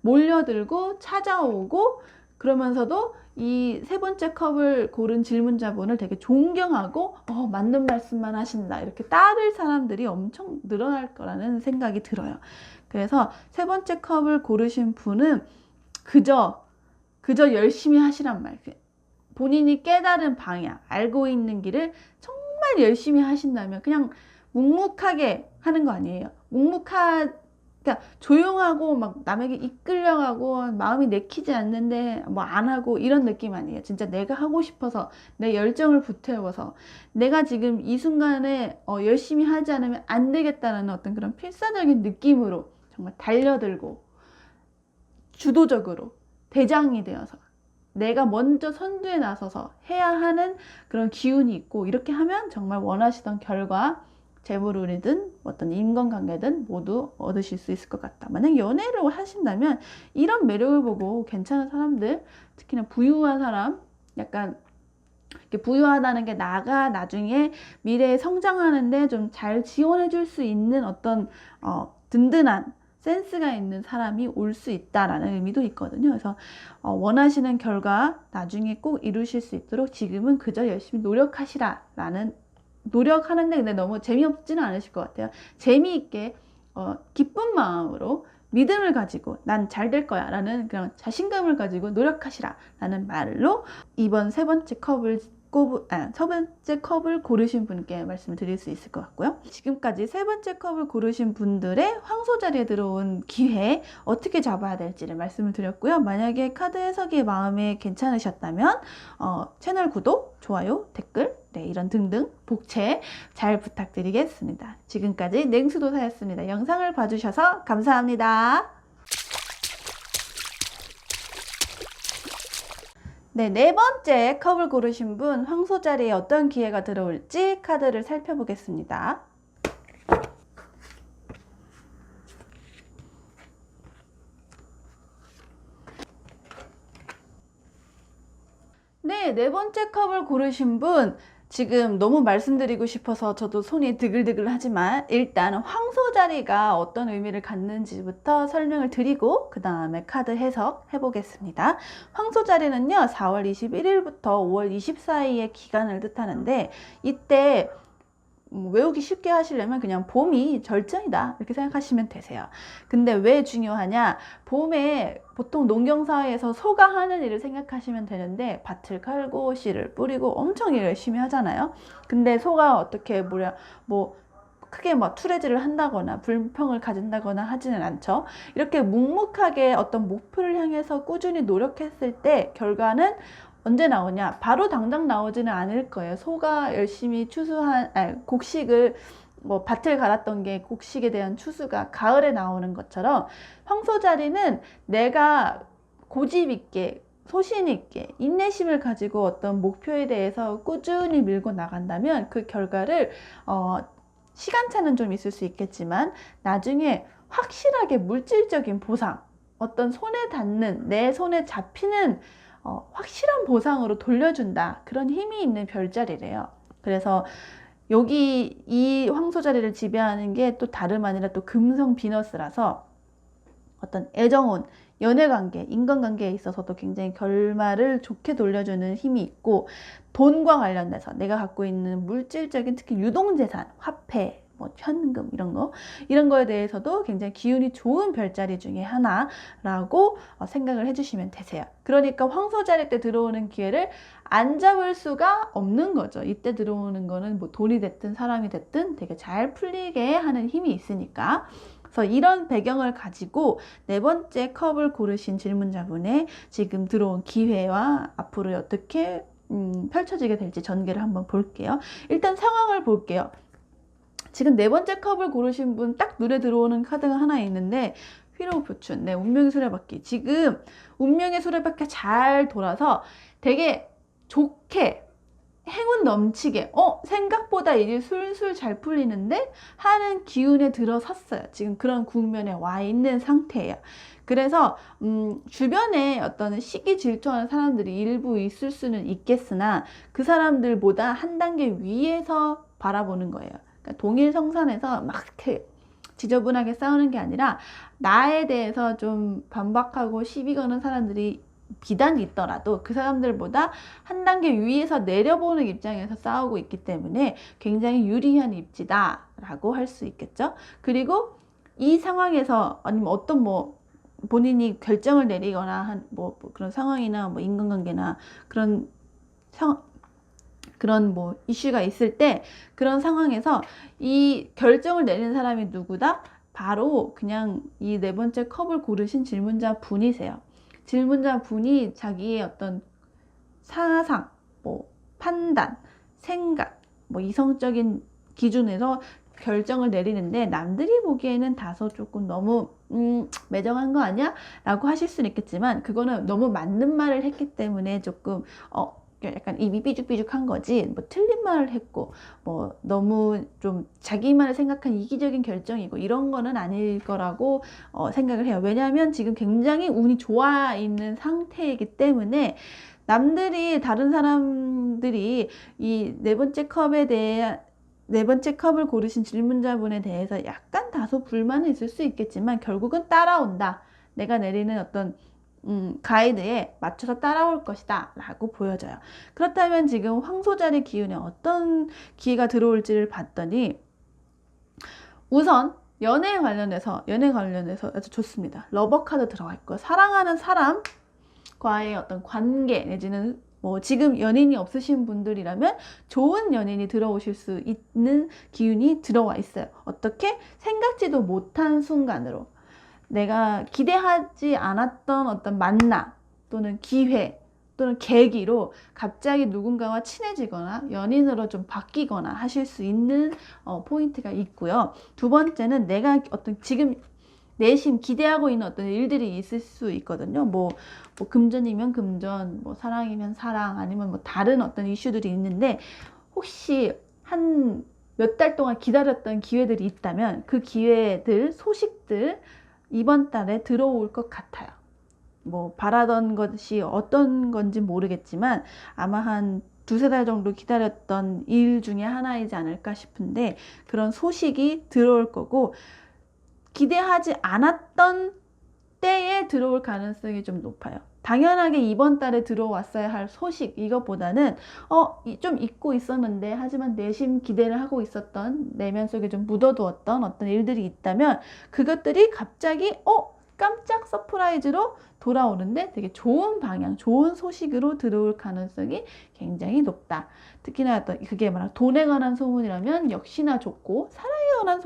몰려들고 찾아오고, 그러면서도 이 세 번째 컵을 고른 질문자분을 되게 존경하고 맞는 말씀만 하신다 이렇게 따를 사람들이 엄청 늘어날 거라는 생각이 들어요. 그래서 세 번째 컵을 고르신 분은 그저 열심히 하시란 말, 본인이 깨달은 방향, 알고 있는 길을 정말 열심히 하신다면 그냥 묵묵하게 하는 거 아니에요. 그러니까 조용하고 막 남에게 이끌려가고 마음이 내키지 않는데 뭐 안 하고 이런 느낌 아니에요. 진짜 내가 하고 싶어서 내 열정을 불태워서 내가 지금 이 순간에 열심히 하지 않으면 안 되겠다는 어떤 그런 필사적인 느낌으로 정말 달려들고 주도적으로 대장이 되어서 내가 먼저 선두에 나서서 해야 하는 그런 기운이 있고, 이렇게 하면 정말 원하시던 결과, 재물운이든 어떤 인간관계든 모두 얻으실 수 있을 것 같다. 만약 연애를 하신다면 이런 매력을 보고 괜찮은 사람들, 특히나 부유한 사람, 약간 이렇게 부유하다는 게 나중에 미래에 성장하는데 좀 잘 지원해 줄 수 있는 어떤 든든한 센스가 있는 사람이 올 수 있다라는 의미도 있거든요. 그래서 원하시는 결과 나중에 꼭 이루실 수 있도록 지금은 그저 열심히 노력하시라라는, 노력하는데 근데 너무 재미없지는 않으실 것 같아요. 재미있게 기쁜 마음으로 믿음을 가지고 난 잘 될 거야 라는 그런 자신감을 가지고 노력하시라 라는 말로 이번 세 번째 컵을 고르신 분께 말씀을 드릴 수 있을 것 같고요. 지금까지 세 번째 컵을 고르신 분들의 황소 자리에 들어온 기회 어떻게 잡아야 될지를 말씀을 드렸고요. 만약에 카드 해석이 마음에 괜찮으셨다면 채널 구독, 좋아요, 댓글, 이런 등등 복채 잘 부탁드리겠습니다. 지금까지 냉수도사였습니다. 영상을 봐주셔서 감사합니다. 네 번째 컵을 고르신 분, 황소 자리에 어떤 기회가 들어올지 카드를 살펴보겠습니다. 네 번째 컵을 고르신 분, 지금 너무 말씀드리고 싶어서 저도 손이 드글드글 하지만 일단 황소 자리가 어떤 의미를 갖는지부터 설명을 드리고 그 다음에 카드 해석 해보겠습니다. 황소 자리는요, 4월 21일부터 5월 24일의 기간을 뜻하는데, 이때 외우기 쉽게 하시려면 그냥 봄이 절정이다 이렇게 생각하시면 되세요. 근데 왜 중요하냐? 봄에 보통 농경사회에서 소가 하는 일을 생각하시면 되는데 밭을 갈고 씨를 뿌리고 엄청 일 열심히 하잖아요. 근데 소가 어떻게 뭐 크게 뭐 투레질을 한다거나 불평을 가진다거나 하지는 않죠. 이렇게 묵묵하게 어떤 목표를 향해서 꾸준히 노력했을 때 결과는 언제 나오냐? 바로 당장 나오지는 않을 거예요. 소가 열심히 곡식을 뭐 밭을 갈았던 게 곡식에 대한 추수가 가을에 나오는 것처럼 황소자리는 내가 고집 있게 소신 있게 인내심을 가지고 어떤 목표에 대해서 꾸준히 밀고 나간다면 그 결과를 시간차는 좀 있을 수 있겠지만 나중에 확실하게 물질적인 보상, 어떤 손에 닿는 내 손에 잡히는 확실한 보상으로 돌려준다. 그런 힘이 있는 별자리래요. 그래서 여기 이 황소자리를 지배하는 게 또 다름 아니라 또 금성 비너스라서 어떤 애정혼, 연애관계, 인간관계에 있어서도 굉장히 결말을 좋게 돌려주는 힘이 있고 돈과 관련돼서 내가 갖고 있는 물질적인 특히 유동재산, 화폐, 뭐 현금 이런 거에 대해서도 굉장히 기운이 좋은 별자리 중에 하나라고 생각을 해주시면 되세요. 그러니까 황소자리 때 들어오는 기회를 안 잡을 수가 없는 거죠. 이때 들어오는 거는 뭐 돈이 됐든 사람이 됐든 되게 잘 풀리게 하는 힘이 있으니까. 그래서 이런 배경을 가지고 네 번째 컵을 고르신 질문자분의 지금 들어온 기회와 앞으로 어떻게 펼쳐지게 될지 전개를 한번 볼게요. 일단 상황을 볼게요. 지금 네 번째 컵을 고르신 분 딱 눈에 들어오는 카드가 하나 있는데 휘로우포춘, 네, 운명의 수레바퀴. 지금 운명의 수레바퀴가 잘 돌아서 되게 좋게 행운 넘치게 생각보다 일이 술술 잘 풀리는데 하는 기운에 들어섰어요. 지금 그런 국면에 와 있는 상태예요. 그래서 주변에 어떤 시기 질투하는 사람들이 일부 있을 수는 있겠으나 그 사람들보다 한 단계 위에서 바라보는 거예요. 그러니까 동일 성산에서 막 이렇게 지저분하게 싸우는 게 아니라 나에 대해서 좀 반박하고 시비 거는 사람들이 비단 있더라도 그 사람들보다 한 단계 위에서 내려보는 입장에서 싸우고 있기 때문에 굉장히 유리한 입지다라고 할 수 있겠죠. 그리고 이 상황에서 아니면 어떤 뭐 본인이 결정을 내리거나 한 뭐 그런 상황이나 뭐 인간관계나 그런 뭐 이슈가 있을 때 그런 상황에서 이 결정을 내리는 사람이 누구다? 바로 그냥 이 네 번째 컵을 고르신 질문자 분이세요. 질문자 분이 자기의 어떤 사상, 뭐 판단, 생각, 뭐 이성적인 기준에서 결정을 내리는데 남들이 보기에는 다소 조금 너무 매정한 거 아니야? 라고 하실 수는 있겠지만 그거는 너무 맞는 말을 했기 때문에 조금 약간 입이 삐죽삐죽한 거지 뭐 틀린 말을 했고 뭐 너무 좀 자기만을 생각한 이기적인 결정이고 이런 거는 아닐 거라고 생각을 해요. 왜냐하면 지금 굉장히 운이 좋아 있는 상태이기 때문에 다른 사람들이 이 네 번째 컵을 고르신 질문자분에 대해서 약간 다소 불만은 있을 수 있겠지만 결국은 따라온다. 내가 내리는 어떤 가이드에 맞춰서 따라올 것이다 라고 보여져요. 그렇다면 지금 황소자리 기운에 어떤 기회가 들어올지를 봤더니 우선 연애에 관련해서 아주 좋습니다. 러버 카드 들어가 있고 사랑하는 사람과의 어떤 관계 내지는 뭐 지금 연인이 없으신 분들이라면 좋은 연인이 들어오실 수 있는 기운이 들어와 있어요. 어떻게? 생각지도 못한 순간으로 내가 기대하지 않았던 어떤 만남 또는 기회 또는 계기로 갑자기 누군가와 친해지거나 연인으로 좀 바뀌거나 하실 수 있는 포인트가 있고요. 두 번째는 내가 어떤 지금 내심 기대하고 있는 어떤 일들이 있을 수 있거든요. 뭐 금전이면 금전, 뭐 사랑이면 사랑, 아니면 뭐 다른 어떤 이슈들이 있는데 혹시 한 몇 달 동안 기다렸던 기회들이 있다면 그 기회들, 소식들 이번 달에 들어올 것 같아요. 뭐 바라던 것이 어떤 건지 모르겠지만 아마 한 두세 달 정도 기다렸던 일 중에 하나이지 않을까 싶은데 그런 소식이 들어올 거고 기대하지 않았던 때에 들어올 가능성이 좀 높아요. 당연하게 이번 달에 들어왔어야 할 소식 이것보다는 좀 잊고 있었는데 하지만 내심 기대를 하고 있었던 내면 속에 좀 묻어두었던 어떤 일들이 있다면 그것들이 갑자기 깜짝 서프라이즈로 돌아오는데 되게 좋은 방향, 좋은 소식으로 들어올 가능성이 굉장히 높다. 특히나 어떤 그게 말한 돈에 관한 소문이라면 역시나 좋고 사랑에 관한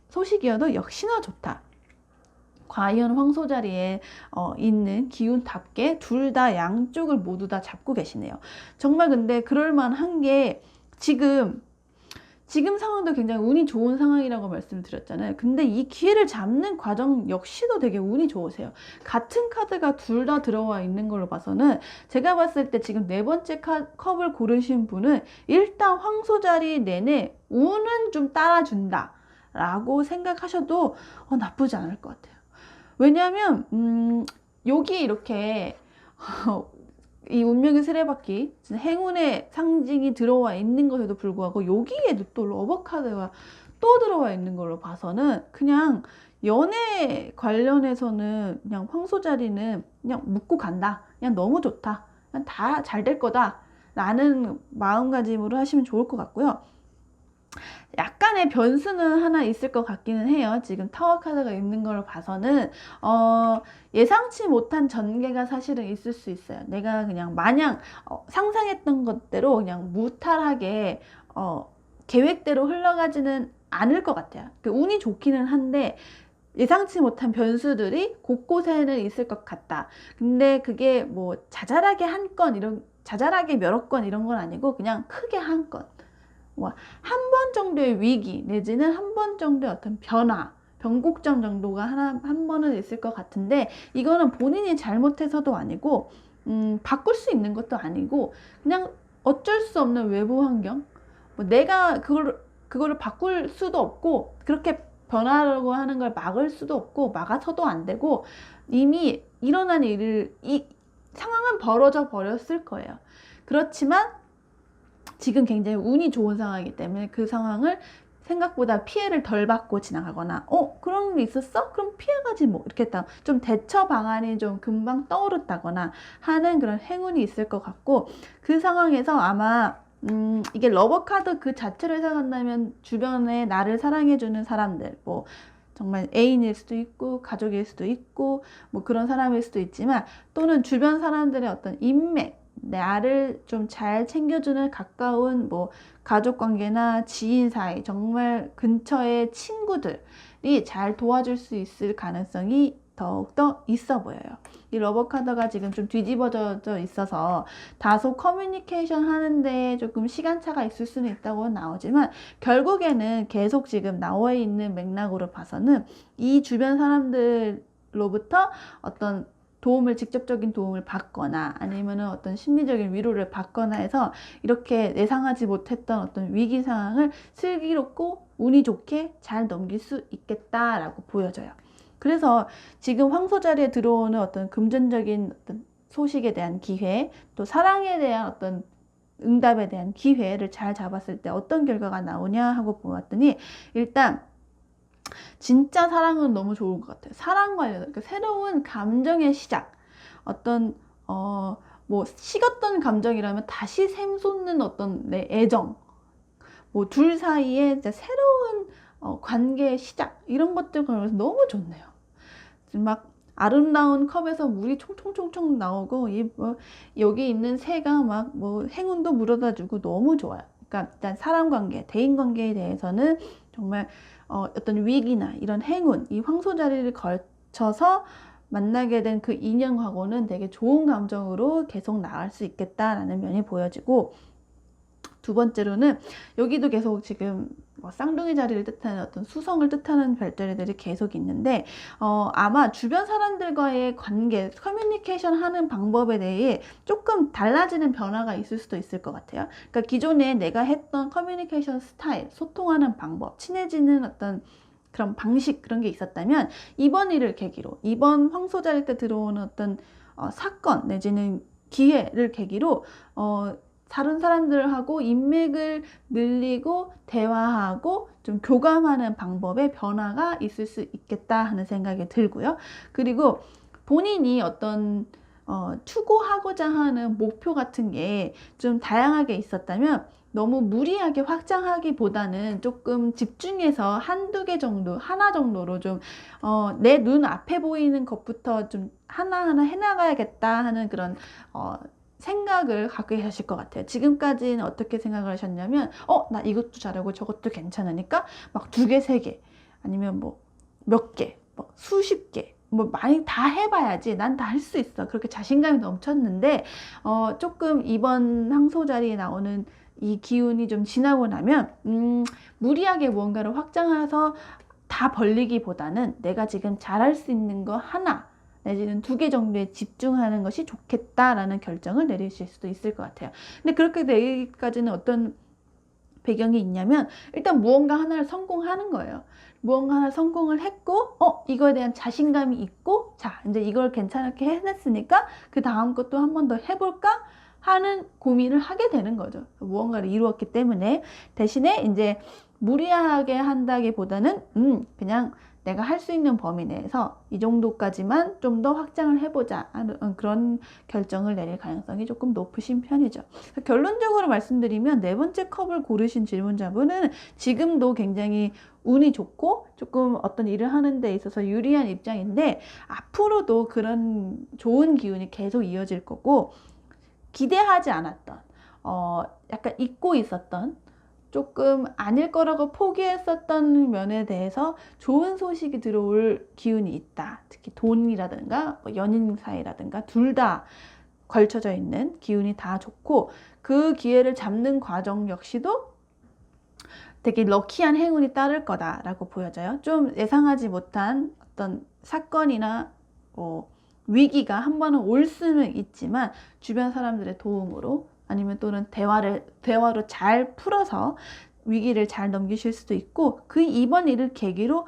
소식이어도 역시나 좋다. 과연 황소 자리에 있는 기운답게 둘 다 양쪽을 모두 다 잡고 계시네요. 정말 근데 그럴만한 게 지금 상황도 굉장히 운이 좋은 상황이라고 말씀드렸잖아요. 근데 이 기회를 잡는 과정 역시도 되게 운이 좋으세요. 같은 카드가 둘 다 들어와 있는 걸로 봐서는 제가 봤을 때 지금 네 번째 컵을 고르신 분은 일단 황소 자리 내내 운은 좀 따라준다 라고 생각하셔도 나쁘지 않을 것 같아요. 왜냐하면 여기 이렇게 이 운명의 수레바퀴 행운의 상징이 들어와 있는 것에도 불구하고 여기에도 또 러버 카드가 또 들어와 있는 걸로 봐서는 그냥 연애 관련해서는 그냥 황소 자리는 그냥 묻고 간다. 그냥 너무 좋다. 그냥 다 잘 될 거다 라는 마음가짐으로 하시면 좋을 것 같고요. 약간의 변수는 하나 있을 것 같기는 해요. 지금 타워 카드가 있는 걸 봐서는 예상치 못한 전개가 사실은 있을 수 있어요. 내가 그냥 마냥 상상했던 것대로 그냥 무탈하게 계획대로 흘러가지는 않을 것 같아요. 그 운이 좋기는 한데 예상치 못한 변수들이 곳곳에는 있을 것 같다. 근데 그게 뭐 자잘하게 한 건 자잘하게 여러 건 이런 건 아니고 그냥 크게 한 건. 한 번 정도의 위기 내지는 한 번 정도의 어떤 변곡점 정도가 한 번은 있을 것 같은데 이거는 본인이 잘못해서도 아니고 바꿀 수 있는 것도 아니고 그냥 어쩔 수 없는 외부 환경 내가 그거를 바꿀 수도 없고 그렇게 변하려고 하는 걸 막을 수도 없고 막아서도 안 되고 이미 일어난 이 상황은 벌어져 버렸을 거예요. 그렇지만 지금 굉장히 운이 좋은 상황이기 때문에 그 상황을 생각보다 피해를 덜 받고 지나가거나 그런 게 있었어? 그럼 피해가지 뭐 이렇게 좀 대처 방안이 좀 금방 떠오른다거나 하는 그런 행운이 있을 것 같고 그 상황에서 아마 이게 러버 카드 그 자체로 해석한다면 주변에 나를 사랑해주는 사람들 뭐 정말 애인일 수도 있고 가족일 수도 있고 뭐 그런 사람일 수도 있지만 또는 주변 사람들의 어떤 인맥 나를 좀 잘 챙겨주는 가까운 뭐 가족 관계나 지인 사이 정말 근처의 친구들이 잘 도와줄 수 있을 가능성이 더욱더 있어 보여요. 이 러버 카드가 지금 좀 뒤집어져 있어서 다소 커뮤니케이션 하는데 조금 시간차가 있을 수는 있다고 나오지만 결국에는 계속 지금 나와 있는 맥락으로 봐서는 이 주변 사람들로부터 어떤 직접적인 도움을 받거나 아니면은 어떤 심리적인 위로를 받거나 해서 이렇게 예상하지 못했던 어떤 위기 상황을 슬기롭고 운이 좋게 잘 넘길 수 있겠다라고 보여져요. 그래서 지금 황소 자리에 들어오는 어떤 금전적인 어떤 소식에 대한 기회, 또 사랑에 대한 어떤 응답에 대한 기회를 잘 잡았을 때 어떤 결과가 나오냐 하고 보았더니 일단 진짜 사랑은 너무 좋은 것 같아요. 사랑 관련, 그러니까 새로운 감정의 시작. 어떤, 뭐, 식었던 감정이라면 다시 샘솟는 어떤 내 애정. 뭐, 둘 사이에 이제 새로운 관계의 시작. 이런 것들 걸면서 너무 좋네요. 막, 아름다운 컵에서 물이 총총총총 나오고, 여기 있는 새가 막, 행운도 물어다 주고 너무 좋아요. 그러니까, 일단 사람 관계, 대인 관계에 대해서는 정말 어떤 위기나 이런 행운, 이 황소 자리를 걸쳐서 만나게 된 그 인연하고는 되게 좋은 감정으로 계속 나갈 수 있겠다라는 면이 보여지고 두 번째로는 여기도 계속 지금 쌍둥이 자리를 뜻하는 어떤 수성을 뜻하는 별자리들이 계속 있는데 아마 주변 사람들과의 관계, 커뮤니케이션 하는 방법에 대해 조금 달라지는 변화가 있을 수도 있을 것 같아요. 그러니까 기존에 내가 했던 커뮤니케이션 스타일, 소통하는 방법, 친해지는 어떤 그런 방식 그런 게 있었다면 이번 일을 계기로 이번 황소 자리 때 들어오는 어떤 사건 내지는 기회를 계기로 다른 사람들하고 인맥을 늘리고 대화하고 좀 교감하는 방법의 변화가 있을 수 있겠다 하는 생각이 들고요. 그리고 본인이 어떤 추구하고자 하는 목표 같은 게 좀 다양하게 있었다면 너무 무리하게 확장하기보다는 조금 집중해서 한두 개 정도, 하나 정도로 좀, 내 눈 앞에 보이는 것부터 좀 하나하나 해나가야겠다 하는 그런, 생각을 갖고 계실 것 같아요. 지금까지는 어떻게 생각을 하셨냐면, 나 이것도 잘하고 저것도 괜찮으니까 막 두 개, 세 개, 아니면 뭐 몇 개, 뭐 수십 개, 뭐 많이 다 해봐야지 난 다 할 수 있어. 그렇게 자신감이 넘쳤는데, 조금 이번 황소 자리에 나오는 이 기운이 좀 지나고 나면, 무리하게 무언가를 확장해서 다 벌리기보다는 내가 지금 잘할 수 있는 거 하나, 내지는 두 개 정도에 집중하는 것이 좋겠다라는 결정을 내리실 수도 있을 것 같아요. 근데 그렇게 되기까지는 어떤 배경이 있냐면, 일단 무언가 하나를 성공하는 거예요. 무언가 하나 성공을 했고, 이거에 대한 자신감이 있고, 자, 이제 이걸 괜찮게 해냈으니까 그 다음 것도 한 번 더 해볼까 하는 고민을 하게 되는 거죠. 무언가를 이루었기 때문에. 대신에 이제 무리하게 한다기보다는 그냥 내가 할 수 있는 범위 내에서 이 정도까지만 좀 더 확장을 해보자 하는 그런 결정을 내릴 가능성이 조금 높으신 편이죠. 결론적으로 말씀드리면 네 번째 컵을 고르신 질문자분은 지금도 굉장히 운이 좋고 조금 어떤 일을 하는 데 있어서 유리한 입장인데, 앞으로도 그런 좋은 기운이 계속 이어질 거고, 기대하지 않았던, 약간 잊고 있었던, 조금 아닐 거라고 포기했었던 면에 대해서 좋은 소식이 들어올 기운이 있다. 특히 돈이라든가 연인 사이라든가 둘 다 걸쳐져 있는 기운이 다 좋고, 그 기회를 잡는 과정 역시도 되게 럭키한 행운이 따를 거다라고 보여져요. 좀 예상하지 못한 어떤 사건이나 위기가 한 번은 올 수는 있지만, 주변 사람들의 도움으로 아니면 또는 대화로 잘 풀어서 위기를 잘 넘기실 수도 있고, 그 이번 일을 계기로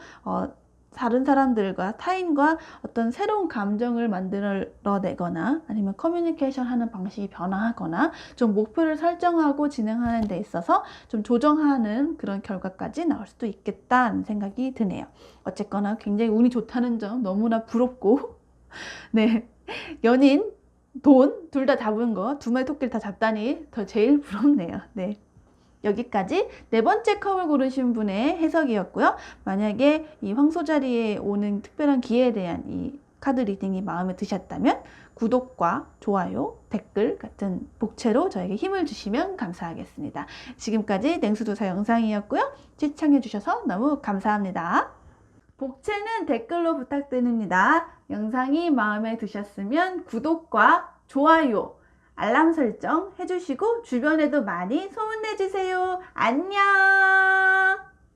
다른 사람들과 타인과 어떤 새로운 감정을 만들어내거나 아니면 커뮤니케이션 하는 방식이 변화하거나 좀 목표를 설정하고 진행하는 데 있어서 좀 조정하는 그런 결과까지 나올 수도 있겠다는 생각이 드네요. 어쨌거나 굉장히 운이 좋다는 점 너무나 부럽고 네, 연인, 돈 둘 다 잡은 거, 두 마리 토끼를 다 잡다니 더 제일 부럽네요. 네. 여기까지 네 번째 컵을 고르신 분의 해석이었고요. 만약에 이 황소 자리에 오는 특별한 기회에 대한 이 카드 리딩이 마음에 드셨다면 구독과 좋아요, 댓글 같은 복채로 저에게 힘을 주시면 감사하겠습니다. 지금까지 냉수도사 영상이었고요. 시청해주셔서 너무 감사합니다. 복채는 댓글로 부탁드립니다. 영상이 마음에 드셨으면 구독과 좋아요, 알람 설정 해주시고 주변에도 많이 소문내주세요. 안녕!